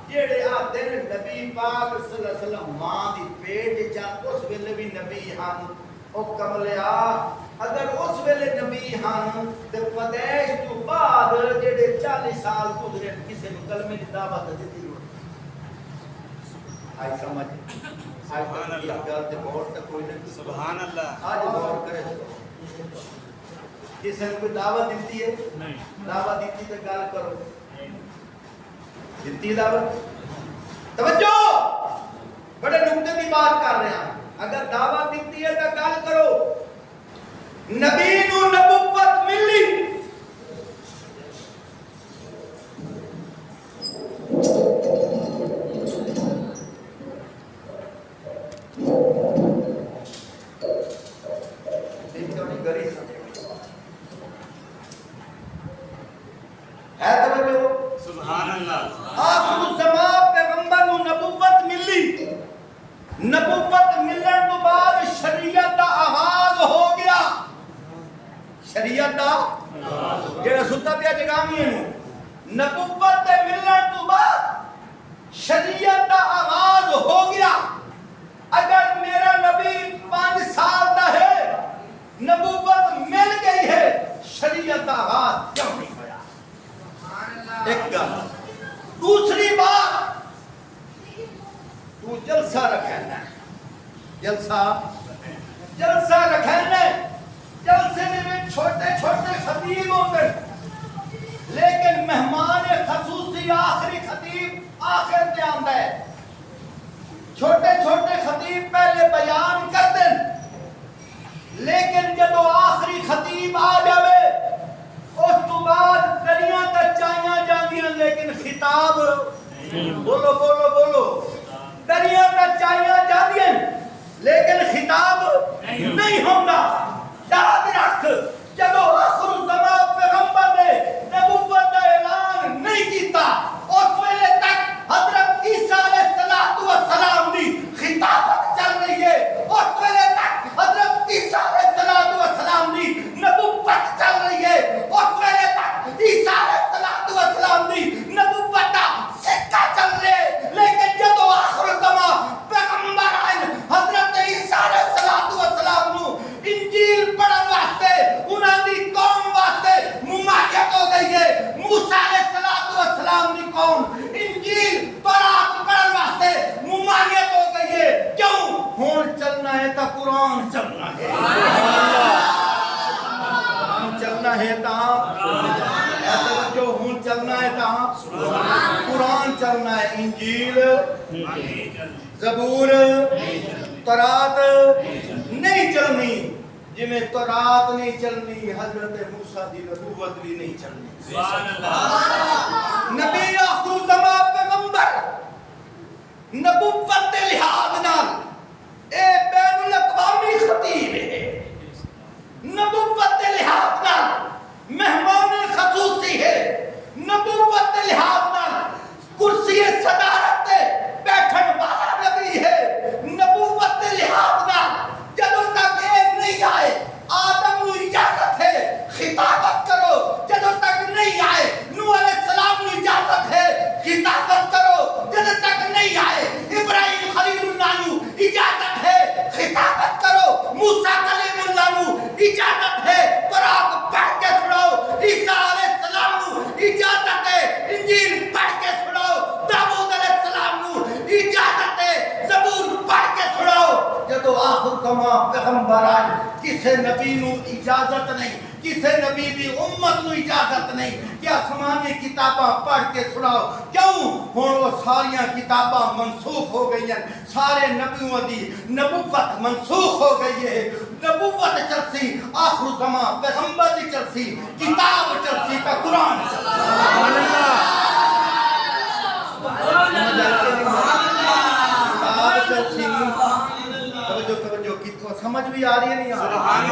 جڑے آتے نے نبی پاک صلی اللہ علیہ وسلم ماں دی پیٹ چ اس ویلے بھی نبی ہن او کملیا اگر اس ویلے نبی ہاں تے پیدائش تو بعد جڑے 40 سال گزرے کسی نے کلمے دی دعوت دیتی ہو آئی سمجھ آج تک یہ گل تے غور تے کوئی نہیں سبحان اللہ آج غور کرے کسی نے کوئی دعوت دیتی ہے نہیں دعوت دیتی تے گل کرو دیتی دعوت توجہ بڑے نقطے کی بات کر رہے ہیں اگر دعوت دیتی ہے تو گل کرو نبی نو نبوت ملی ہے توجہ سبحان اللہ آخر الزمان پیغمبر نو نبوت ملی نبوت ملن تو بعد شریعت دا آغاز ہو گیا شریعت دا جڑا ستا پیا جگامی ہے نبوت دے ملن تو بعد شریعت دا آغاز ہو گیا اگر میرا نبی 5 سال دا ہے نبوت مل گئی ہے شریعت دا آغاز کیوں نہیں ہوا ایک گل دوسری بات تو جلسہ رکھنا ہے جلسہ رکھنا ہے جلسے میں چھوٹے چھوٹے خطیب ہوتے لیکن مہمان خصوصی آخری خطیب آخر تے آندا ہے چھوٹے چھوٹے خطیب پہلے بیان کر دیں لیکن جب آخری خطیب آ جاوے اس تو بعد کلیاں تے چائیاں جاندیاں لیکن خطاب بولو بولو بولو کلیاں تے چائیاں جاندیاں لیکن خطاب نہیں ہوگا یاد رکھ جب آخر الزمان پیغمبر نے نبوت کا اعلان نہیں کیتا اس ویلے تک حضرت عیسیٰ علیہ السلام کی خطابت چل رہی ہے اس ویلے تک حضرت عیسیٰ علیہ السلام کی نبوت چل رہی ہے اس ویلے تک عیسیٰ علیہ السلام کی نبوت کا سکہ چل رہا ہے لیکن جب آخر الزمان پیغمبر آئے حضرت عیسیٰ علیہ السلام نو انجیل پڑھن واسطے انہاں دی قوم واسطے مماثلت ہو گئی ہے موسیٰ علیہ السلام دی قوم انجیل پڑھن واسطے مماثلت ہو گئی ہے کیوں ہن چلنا ہے تا قرآن چلنا ہے چلنا ہے تا جو ہن چلنا ہے تا قرآن چلنا ہے انجیل زبور تورات نہیں چلنی جی میں تورات نہیں چلنی حضرت موسیٰ دی نبوت بھی نہیں چلنی نبی آخر الزمان پیغمبر نبوت دے لحاظ نال اے بین الاقوامی خطیب ہے نبوت دے لحاظ نال مہمان خصوصی ہے نبوت دے لحاظ نال کرسی صدارت تے بیٹھن والا نبی ہے نبوت دے لحاظ نال جدوں تک ایک نہیں آئے آدم نو اجازت ہے خطابت کرو جدوں تک نہیں آئے نوح علیہ السلام نو اجازت ہے خطابت کرو جدوں تک نہیں آئے ابراہیم خلیل اللہ نو اجازت ہے خطابت کرو موسیٰ کلیم اللہ نو اجازت ہے قرآن پڑھ کے سناؤ عیسیٰ علیہ السلام نو اجازت ہے انجیل پڑھ کے سناؤ داؤد علیہ السلام نو اجازت ہے زبور پڑھ کے سناؤ جدو آخر زمان پیغمبر آئے کسے نبی نو اجازت نہیں کسے نبی دی امت نو اجازت نہیں کہ آسمانی کتاباں پڑھ کے سناؤ کیوں ہن وہ ساریاں کتاباں منسوخ ہو گئی ہیں سارے نبیوں دی نبوت منسوخ ہو گئی ہے نبوت چلسی آخر زمان پیغمبر دی چلسی کتاب چلسی تا قرآن سبحان اللہ کتاب چلسی توجہ کتوں سمجھ بھی آ رہی ہے نہیں آ رہی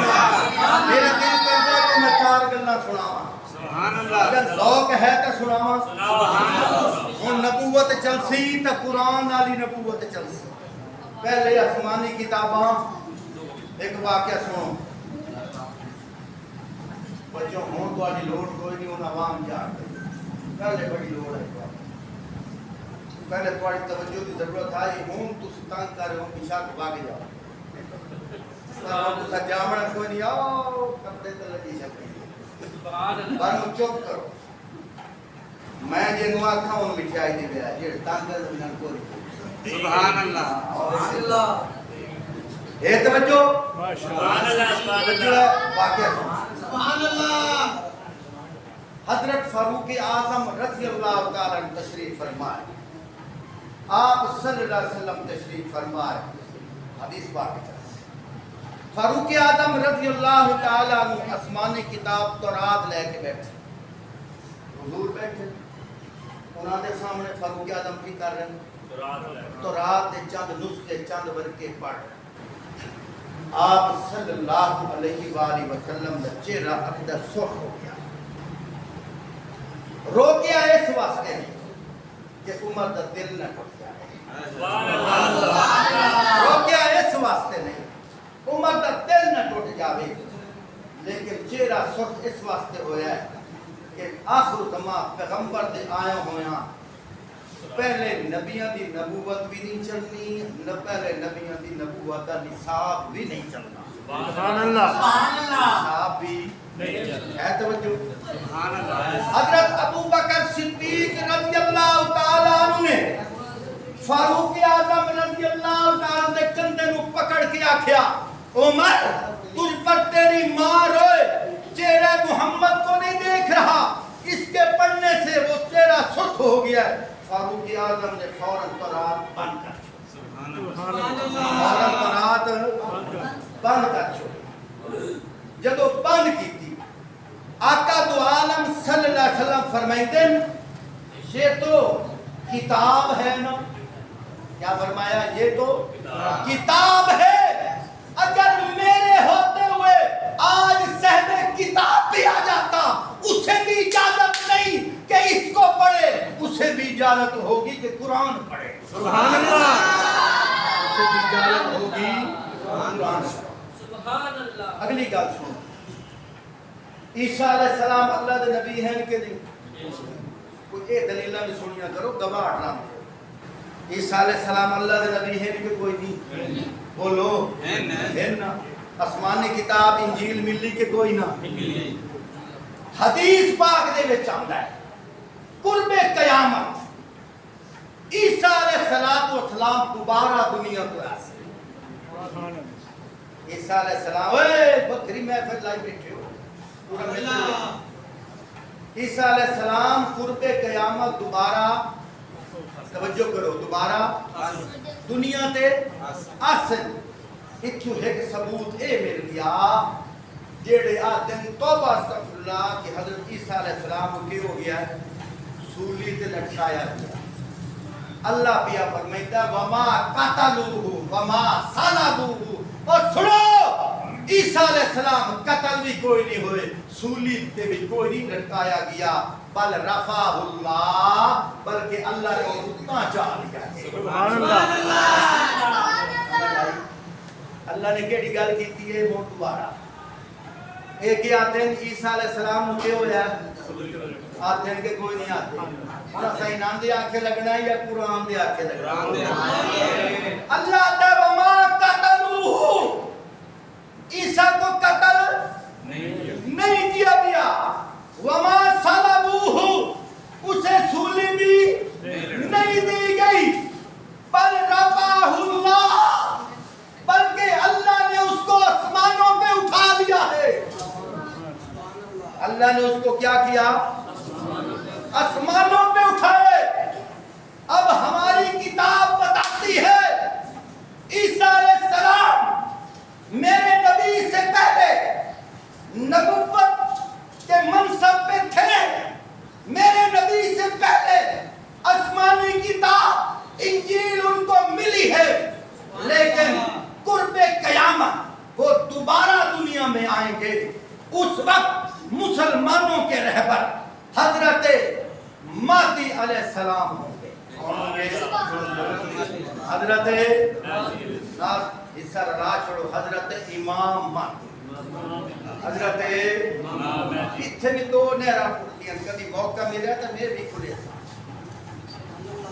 میرا دل کرتا ہے کہ میں 4 گلاں سناواں سبحان اللہ اگر ذوق ہے تو سناواں سبحان اللہ ہن نبوت چلسی تے قرآن والی نبوت چلسی پہلے آسمانی کتاباں ایک واقعہ سنو بچوں ہوں تہاڈی لوڑ کوئی نہیں ہن عوام جان گئی پہلے بڑی لوڑ ہے پہلے تہاڈی توجہ کی ضرورت ہے ہوں تسی تنگ کر رہے ہو پیچھے بھاگ جاؤ سجامنا کوئی نہیں آؤ کپڑے تو لگی سکتی پر چپ کرو میں جنوں آکھاں ان مٹھائی دی ویا جڑ تانگل نال کوئی سبحان اللہ سبحان اللہ اے توجہ سبحان اللہ توجہ واقعہ سبحان اللہ حضرت فاروق اعظم رضی اللہ تعالی عنہ تشریف فرمائے آپ صلی اللہ علیہ وسلم تشریف فرمائے حدیث پاک ہے فاروق اعظم رضی اللہ تعالی عنہ آسمانی کتاب تورات لے کے بیٹھے حضور بیٹھے انہاں دے سامنے فاروق اعظم کی کر رہے ہیں تورات دے چند نسخے چند ورقے پڑھ آپ صلی اللہ علیہ وآلہ وسلم دا چہرہ اپنا سرخ ہو گیا رو گیا اس واسطے کہ عمر دا دل نہ ٹوٹ جائے رو گیا اس واسطے نہیں عمر دا دل نہ ٹوٹ جاوے لیکن چہرہ سرخ اس واسطے ہویا ہے کہ آخر زمان پیغمبر دے آیا ہویا پہلے نبیاں دی نبوت بھی نہیں چلنی نہ پہلے نبیاں دی نبوت دا نصاب بھی نہیں چلنا سبحان اللہ نصاب بھی ہے توجہ سبحان اللہ حضرت ابو بکر صدیق رضی اللہ تعالیٰ عنہ نے فاروق اعظم رضی اللہ تعالیٰ نے کندھے نو پکڑ کے آکھیا عمر تجھ پر تیری ماں روئے چہرہ محمد کو نہیں دیکھ رہا اس کے پڑھنے سے وہ چہرہ سرخ ہو گیا ہے فاروق اعظم نے فوراً تورات بند کر چھوڑی فوراً تورات بند کر چھوڑی جدو بند کی تھی آقا دو عالم صلی اللہ علیہ وسلم فرمائیتے یہ تو کتاب ہے نا کیا فرمایا یہ تو کتاب ہے اگر میرے ہوتے ہوئے آج صاحب کتاب بھی آ جاتا اسے بھی اجازت نہیں کہ اس کو پڑھے اسے بھی اجازت ہوگی کہ قرآن پڑھے سبحان اللہ اسے بھی اجازت ہوگی قرآن پڑھے اگلی گل سنو عیسیٰ علیہ السلام اللہ دے نبی ہیں کہ نہیں کوئی اے دلیلہ بھی سنیا کرو گواہ اٹھنا عیسیٰ علیہ السلام اللہ دے نبی ہیں کہ کوئی نہیں بولو ہیں نا آسمانی کتاب انجیل ملی کہ کوئی نہ حدیث پاک دے وچ آندا ہے قرب قیامت عیسیٰ علیہ السلام دوبارہ دنیا کو آسے عیسیٰ علیہ السلام اوے بکری محفل لائی بیٹھے ہو پورا ملتے عیسیٰ علیہ السلام قرب قیامت دوبارہ توجہ کرو دوبارہ دنیا تے آسن اتھو ایک ثبوت اے مل گیا جیڑے آدم توبہ استغفر اللہ کہ حضرت عیسیٰ علیہ السلام کو کیا ہو گیا ہے سولی تے لٹکایا گیا اللہ پیا فرمائیتا وما قتلوہ وما صلبوہ اور سنو عیسیٰ علیہ السلام قتل بھی کوئی نہیں ہوئے سولی تے بھی کوئی نہیں لٹکایا گیا بل رفع اللہ بلکہ اللہ نے اتنا چاہ لیا سبحان اللہ اللہ نے کیڑی گل کیتی ہے وہ دوبارہ ایک آتے ہیں عیسیٰ علیہ السلام مجھے ہویا آتے ہیں کہ کوئی نہیں آتے ہمارا صحیح نام دے آنکھیں لگنا ہے یا قرآن دے آنکھیں لگنا ہے اللہ دے وما قتلوہ عیسیٰ کو قتل نہیں کیا گیا وما صلبوہ اسے سولی بھی نہیں دی گئی بل رفعہ اللہ بلکہ اللہ نے اس کو آسمانوں پہ اٹھا لیا ہے اللہ نے اس کو کیا کیا آسمانوں پہ اٹھائے اب ہماری کتاب بتاتی ہے عیسیٰ علیہ السلام میرے نبی سے پہلے نبوت کے منصب پہ تھے میرے نبی سے پہلے آسمانی کتاب انجیل ان کو ملی ہے لیکن قرب قیامت وہ دوبارہ دنیا میں آئیں گے اس وقت مسلمانوں کے رہبر حضرت مہدی علیہ السلام ہوں گے حضرت اس راہ چھوڑو حضرت امام مہدی حضرت اتھے بھی دو نہرہ پڑھتی ہیں کبھی موقع ملے تو میں بھی کھلے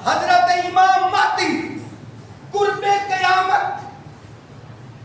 حضرت امام مہدی قرب قیامت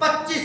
25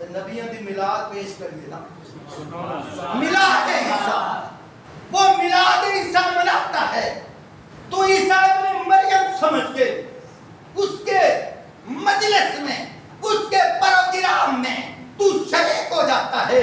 نبیوں دی میلاد پیش کریے نا. میلاد عیسیٰ، وہ میلاد عیسیٰ مناتا ہے تو عیسیٰ ابن مریم سمجھ کے اس کے مجلس میں، اس کے پروگرام میں تو شریک ہو جاتا ہے.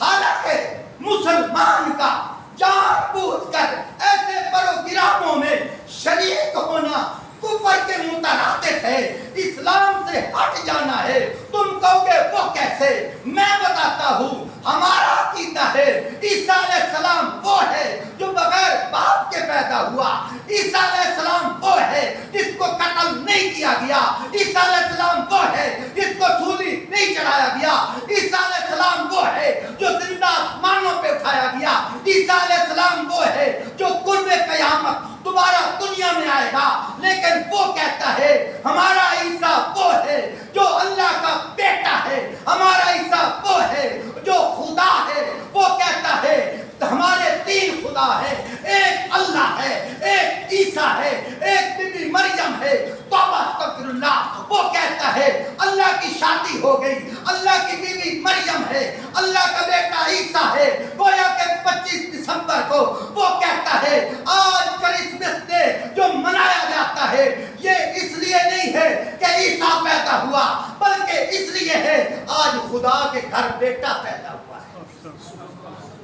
حالانکہ مسلمان کا جان بوجھ کر ایسے پروگراموں میں شریک ہونا کفر کے مترادف ہے، اسلام سے ہٹ جانا ہے. تم کہو گے وہ کیسے؟ میں بتاتا ہوں. ہمارا عقیدہ ہے عیسیٰ علیہ السلام وہ ہے جو بغیر باپ کے پیدا ہوا. عیسیٰ علیہ السلام وہ ہے جس کو قتل نہیں کیا گیا. عیسیٰ علیہ السلام وہ ہے جس کو سولی نہیں چڑھایا گیا. عیسیٰ علیہ السلام وہ ہے جو زندہ آسمانوں پہ اٹھایا گیا. عیسیٰ علیہ السلام وہ ہے جو قرب قیامت دوبارہ دنیا میں آئے گا. لیکن وہ کہتا ہے ہمارا عیسیٰ وہ ہے جو اللہ کا بیٹا ہے. ہمارا عیسیٰ وہ ہے جو خدا ہے. وہ کہتا ہے ہمارے تین خدا ہے، ایک اللہ ہے، ایک عیسیٰ ہے، ایک بی بی مریم ہے. توبہ استغفر اللہ. وہ کہتا ہے اللہ کی شادی ہو گئی، اللہ کی بیوی مریم ہے، اللہ کا بیٹا عیسیٰ ہے. گویا کہ 25 دسمبر کو وہ کہتا ہے آج کرسمس ڈے جو منایا جاتا ہے یہ اس لیے نہیں ہے کہ عیسیٰ پیدا ہوا، بلکہ اس لیے ہے آج خدا کے گھر بیٹا پیدا ہوا ہے.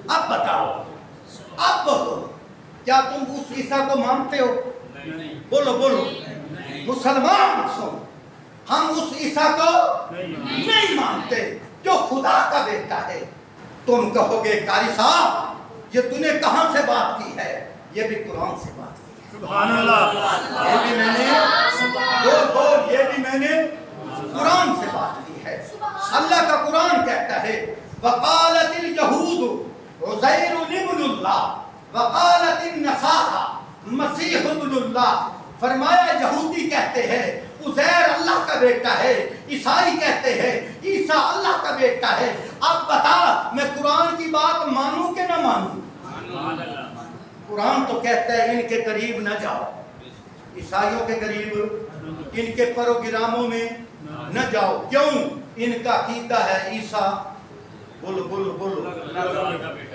اب بتاؤ، اب بولو، کیا تم اس عیسیٰ کو مانتے ہو؟ بولو بولو. مسلمان سن، ہم اس عیسیٰ کو نہیں مانتے جو خدا کا بیٹا ہے. تم کہو گے قاری صاحب یہ تُو نے کہاں سے بات کی ہے؟ یہ بھی قرآن سے بات کی ہے. سبحان اللہ. یہ بھی میں نے یہ بھی میں نے قرآن سے بات کی ہے. اللہ کا قرآن کہتا ہے وقالت اليہود عزیر ابن اللہ وقالت النصارى مسیح ابن اللہ. فرمایا یہودی کہتے ہیں عزیر اللہ کا بیٹا ہے، عیسائی کہتے ہیں عیسیٰ اللہ کا بیٹا ہے. اب بتا میں قرآن کی بات مانوں کہ نہ مانوں؟ قرآن تو کہتا ہے ان کے قریب نہ جاؤ، عیسائیوں کے قریب، ان کے پروگراموں میں نہ جاؤ. کیوں؟ ان کا عقیدہ ہے عیسیٰ، بولو بولو بولو،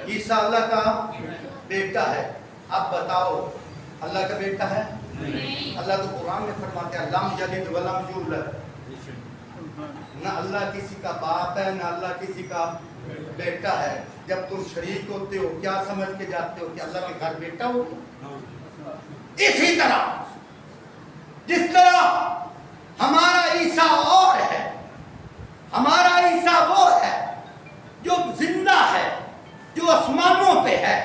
عیسیٰ اللہ کا بیٹا ہے. اب بتاؤ اللہ کا بیٹا ہے؟ اللہ تو قرآن میں فرماتے ہیں لم یلد ولم یولد. نہ اللہ کسی کا باپ ہے نہ اللہ کسی کا بیٹا ہے. جب تم شریک ہوتے ہو کیا سمجھ کے جاتے ہو کہ اللہ کے گھر بیٹا ہو؟ اسی طرح جس طرح ہمارا عیسیٰ اور ہے، ہمارا عیسیٰ وہ ہے جو زندہ ہے، جو آسمانوں پہ ہے،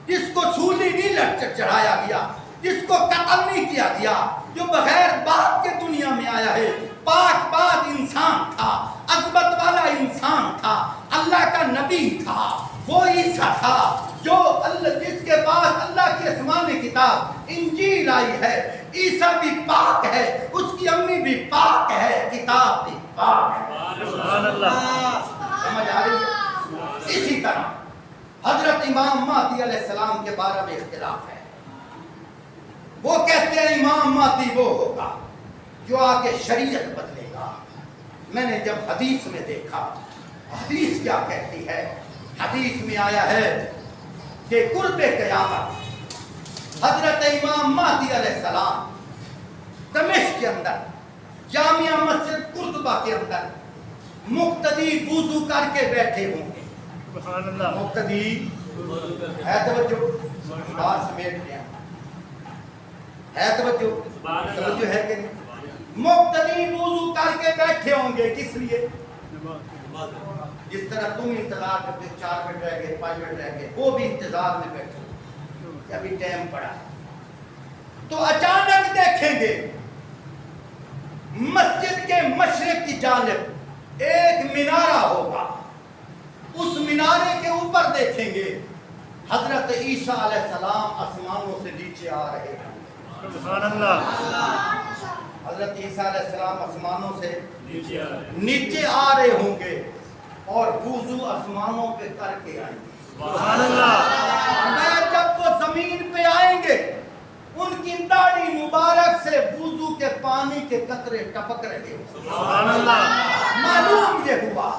جس کو سولی نہیں چڑھایا گیا، جس کو قتل نہیں کیا گیا، جو بغیر باپ کے دنیا میں آیا ہے، پاک باز انسان تھا، عظمت والا انسان تھا، اللہ کا نبی تھا. وہ عیسیٰ تھا جو جس کے پاس اللہ کی آسمانی کتاب انجیل آئی ہے. عیسیٰ بھی پاک ہے، اس کی امی بھی پاک ہے، کتاب بھی پاک ہے. سبحان اللہ. سمجھ آ رہی ہے؟ اسی طرح حضرت امام مہدی علیہ السلام کے بارے میں اختلاف ہے. وہ کہتے ہیں امام مہدی وہ ہوگا جو آگے شریعت بدلے گا. میں نے جب حدیث میں دیکھا، حدیث کیا کہتی ہے؟ حدیث میں آیا ہے کہ قرب قیامت حضرت امام مہدی علیہ السلام دمشق کے اندر جامعہ مسجد قرطبہ کے اندر مقتدی وضو کر کے بیٹھے ہوں گے. سبحان اللہ. مقتدی ہے توجہ، بات سمیٹ لیا ہے توجہ ہے کہ مقتدی وضو کر کے بیٹھے ہوں گے. کس لیے؟ جس طرح تم انتظار کرتے 4 منٹ رہ گئے 5 منٹ رہ گئے، وہ بھی انتظار میں بیٹھے کہ ابھی ٹائم پڑا. تو اچانک دیکھیں گے مسجد کے مشرق کی جانب ایک مینارہ ہوگا. اس مینارے کے اوپر دیکھیں گے حضرت عیسیٰ علیہ السلام آسمانوں سے نیچے آ رہے ہیں. سبحان اللہ. حضرت عیسیٰ علیہ السلام آسمانوں سے نیچے آ رہے ہوں گے اور وضو آسمانوں پہ کر کے آئیں گے. سبحان اللہ. جب وہ زمین پہ آئیں گے ان کی داڑھی مبارک سے وضو کے پانی کے قطرے ٹپک رہے ہوں. سبحان اللہ. معلوم یہ ہوا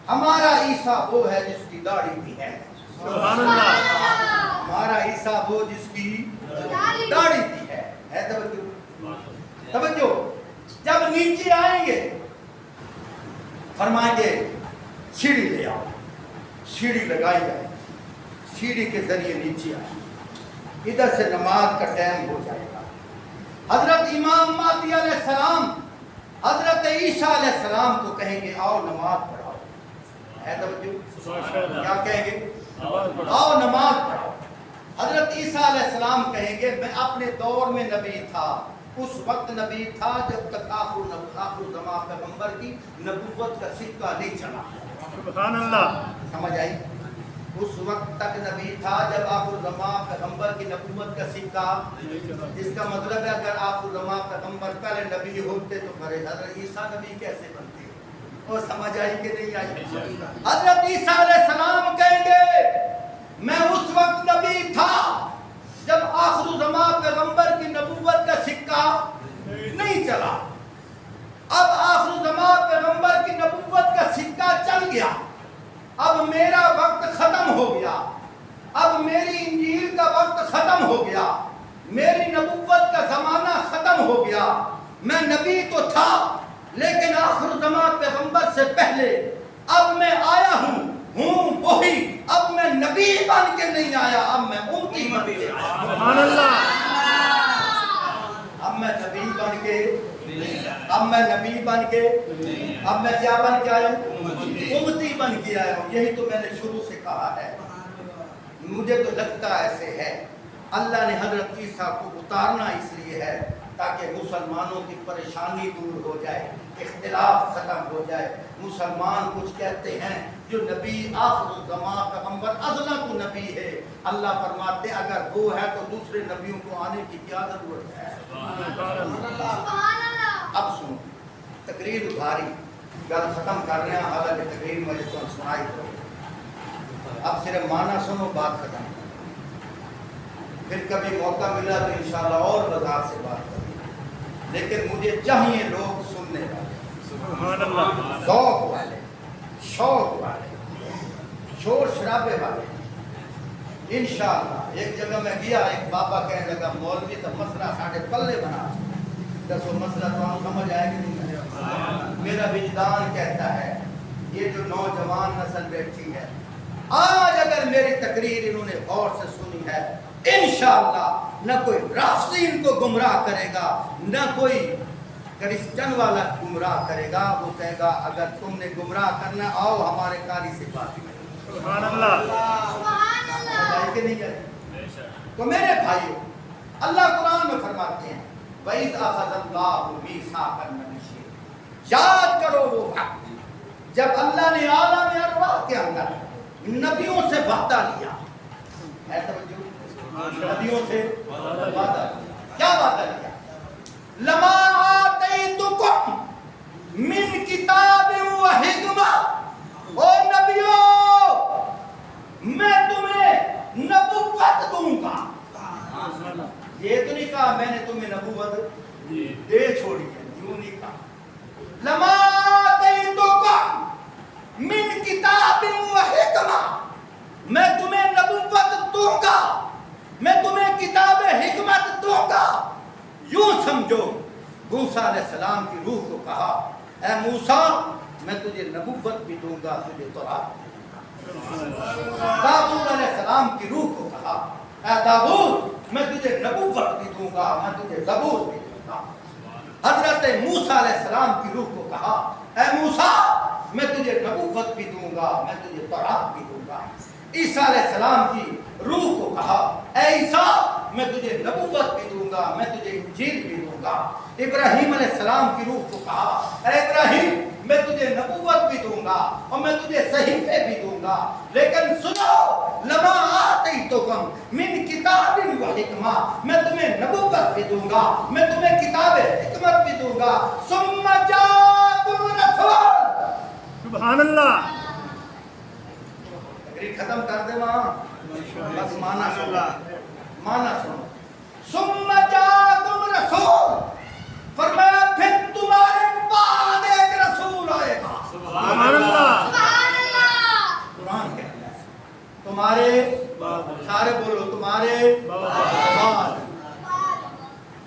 ہمارا عیسیٰ وہ ہے جس کی داڑھی بھی ہے. سبحان اللہ. ہمارا عیسیٰ وہ جس کی داڑھی بھی ہے. توجہ توجہ. جب نیچے آئیں گے فرمائیں گے سیڑھی لے آؤ. سیڑھی لگائی جائے, سیڑھی کے ذریعے نیچے آئے, ادھر سے نماز کا ٹائم ہو جائے گا. حضرت امام مہدی علیہ السلام حضرت عیسیٰ علیہ السلام کو کہیں گے آؤ نماز پڑھاؤ. ہے توجہ. کیا کہیں گے؟ آؤ نماز پڑھاؤ. حضرت عیسیٰ علیہ السلام کہیں گے میں اپنے دور میں نبی تھا, اس وقت نبی تھا جب تک آخر زمان پیغمبر کی نبوت کا سکہ نہیں چلا. سبحان اللہ. سمجھ آئی؟ اس وقت تک نبی تھا جب آخر زمان پیغمبر کی نبوت کا سکہ. جس کا مطلب ہے اگر آخر زمان پیغمبر پہلے نبی ہوتے تو پھر حضرت عیسیٰ نبی کیسے بنتے؟ اور سمجھ آئی کہ نہیں آئی؟ حضرت عیسیٰ علیہ السلام کہیں گے میں اس وقت نبی تھا جب آخر زمان پیغمبر کی نبوت کا سکہ نہیں چلا. اب آخر زمان پیغمبر کی نبوت کا سکہ چل گیا, اب میرا وقت ختم ہو گیا, اب میری انجیل کا وقت ختم ہو گیا, میری نبوت کا زمانہ ختم ہو گیا. میں نبی تو تھا لیکن آخر زمان پیغمبر سے پہلے اب میں آیا ہوں وہی. اب میں نبی بن کے نہیں آیا, اب میں امتی بن کے آیا. سبحان اللہ. اب میں نبی بن کے اب میں نبی بن کے اب میں کیا بن کے آیا ہوں؟ امتی بن کے آیا ہوں. یہی تو میں نے شروع سے کہا ہے. مجھے تو لگتا ایسے ہے اللہ نے حضرت عیسیٰ کو اتارنا اس لیے ہے تاکہ مسلمانوں کی پریشانی دور ہو جائے, اختلاف ختم ہو جائے. مسلمان کچھ کہتے ہیں جو نبی آخر الزمان پیغمبر ازلا کو نبی ہے, اللہ فرماتے ہیں اگر وہ ہے تو دوسرے نبیوں کو آنے کی کیا ضرورت ہے. اب سنو, تقریر ادھاری گل ختم کر رہے ہیں, حالانکہ تقریر مجھے تو سنائی دو. اب صرف معنی سنو, بات ختم. پھر کبھی موقع ملا تو انشاءاللہ اور وضاحت سے بات کریں, لیکن مجھے چاہیے لوگ سننے والے, سبحان اللہ. ذوق والے, شوق والے, شور شرابے والے. انشاءاللہ ایک جگہ میں گیا, ایک بابا کہنے لگا مولوی تو مسئلہ ساڑھے پلے بنا. دسو مسئلہ تو ہم سمجھ آئے کہ نہیں؟ میرا وجدان کہتا ہے یہ جو نوجوان نسل بیٹھی ہے آج اگر میری تقریر انہوں نے غور سے سنی ہے, انشاءاللہ نہ کوئی رافضی ان کو گمراہ کرے گا, نہ کوئی کرسچن والا گمراہ کرے گا. وہ کہے گا اگر تم نے گمراہ کرنا آؤ ہمارے قاری سے بات کریں. سبحان اللہ. کہ نہیں کریں؟ تو میرے بھائیو, اللہ قرآن میں فرماتے ہیں وَإِذْ أَخَذَ اللَّهُ مِيثَاقَ النَّبِيِّينَ, یاد کرو وہ وقت جب اللہ نے عالم ارواح کے اندر نبیوں سے وعدہ لیا ہے. توجہ, نبیوں سے وعدہ لیا. کیا وعدہ لیا؟ لما آتیتکم من کتاب و حکمہ, او نبیوں میں تمہیں نبوت دوں گا. یہ تو نہیں کہا میں نے تمہیں نبوت دے چھوڑی ہے, یوں نہیں کہا. لما آتیتکم من کتاب و حکمہ, میں تمہیں نبوت دوں گا, میں تمہیں کتاب حکمت دوں گا. یوں سمجھو موسیٰ علیہ السلام کی روح کو کہا اے موسیٰ میں تجھے نبوت بھی دوں گا, تجھے تورات بھی دوں گا. داؤد علیہ السلام کی روح کو کہا اے داؤد میں تجھے نبوت بھی دوں گا, میں تجھے زبور بھی دوں گا. حضرت موسیٰ علیہ السلام کی روح کو کہا اے موسیٰ میں تجھے نبوت بھی دوں گا, میں تجھے تورات بھی دوں گا. عیسیٰ علیہ السلام کی روح کو کہا اے عیسیٰ میں تجھے نبوت بھی دوں گا, میں تجھے انجیل بھی دوں گا. ابراہیم علیہ السلام کی روح کو کہا اے ابراہیم میں تجھے نبوت بھی دوں گا اور میں تجھے صحیفے بھی دوں گا. لیکن سنو لما آتیتکم من کتاب و حکمہ, میں تمہیں نبوت بھی دوں گا, میں تمہیں کتاب حکمت بھی دوں گا. ثم جاءکم رسول, سبحان اللہ. ختم کر دے وہاں, بس مانا سنو, مانا سنو. ثم جاءکم رسول, فرمایا پھر تمہارے بعد ایک رسول آئے گا. سبحان اللہ.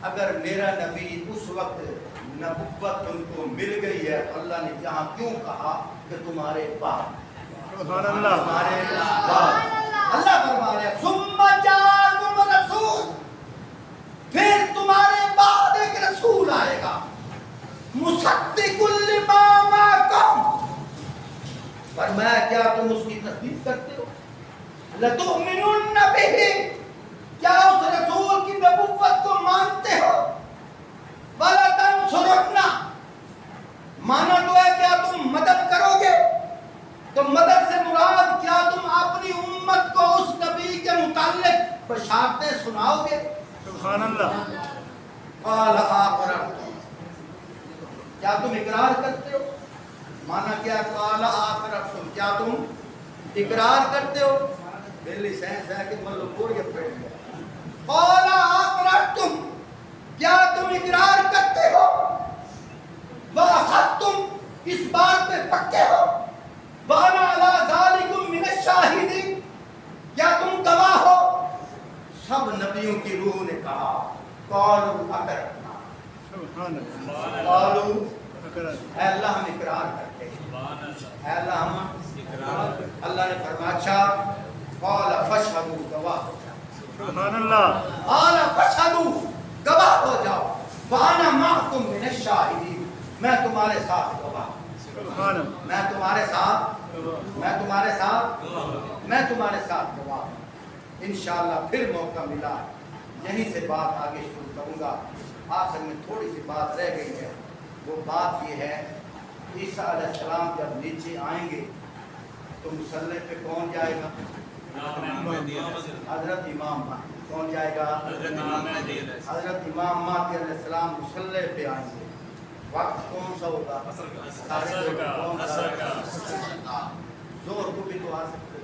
اگر میرا نبی اس وقت نبوت ان کو مل گئی ہے تو اللہ نے یہاں کیوں کہا کہ تمہارے بعد سبحان اللہ تمہارے بعد اللہ فرما رہے ہیں ثم جاءکم رسول پھر تمہارے بعد ایک رسول آئے گا مصدق لما معکم فرمایا کیا تم اس کی تصدیق کرتے ہو لتؤمنن بہ کیا اس رسول کی نبوت کو مانتے ہو ولا تنصرنہ مانا تو ہے کیا تم مدد کرو گے تو مدد سے مراد کیا تم اپنی امت کو اس نبی کے متعلق بشارتیں سناؤ گے سبحان اللہ قال آقررتم کیا تم اقرار کرتے ہو مانا کیا قال آقررتم کیا تم اقرار کرتے ہو دلی سینس ہے کہ مطلب پوری اپنے قال آقررتم کیا تم اقرار کرتے ہو وَأَخَذْتُمْ اس بات پہ پکے ہو وَأَنَا عَلَىٰ ذَلِكُمْ مِنَ الشَّاهِدِينَ کیا تم گواہ ہو سب نبیوں کی روح نے کہا قَالُوا أَقْرَرْنَا سبحان اللہ قَالُوا اے اللہ ہم اقرار کرتے ہیں اے اللہ ہم اللہ نے فرمایا اچھا قَالَ فَاشْهَدُوا گواہ ہو جاؤ سبحان اللہ قَالَ فَاشْهَدُوا گواہ ہو جاؤ وَأَنَا مَعَكُمْ مِنَ الشَّاهِدِينَ میں تمہارے ساتھ گواہ سبحان اللہ میں تمہارے ساتھ گواہ انشاءاللہ پھر موقع ملا یہیں سے بات آگے شروع کروں گا آخر میں تھوڑی سی بات رہ گئی ہے وہ بات یہ ہے عیسیٰ علیہ السلام جب نیچے آئیں گے تو مصلی پہ کون جائے گا حضرت امام مہدی کون جائے گا حضرت امام مہدی علیہ السلام مصلی پہ آئیں گے وقت کون سا ہوگا زور کو بھی تو آ سکتے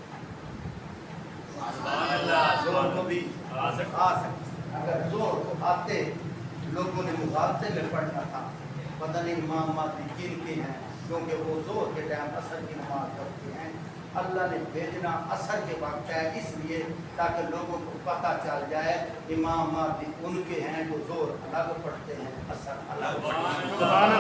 زور کو بھی آ سکتے اگر زور کو آتے لوگوں نے مغالطے میں پڑھنا تھا پتہ نہیں امام مہدی کن کے ہیں کیونکہ وہ زور کے ٹائم عصر کی نماز پڑھتے ہیں اللہ نے بھیجنا عصر کے وقت ہے اس لیے تاکہ لوگوں کو پتہ چل جائے امام مہدی ان کے ہیں جو زور الگ پڑھتے ہیں عصر الگ پڑھتے ہیں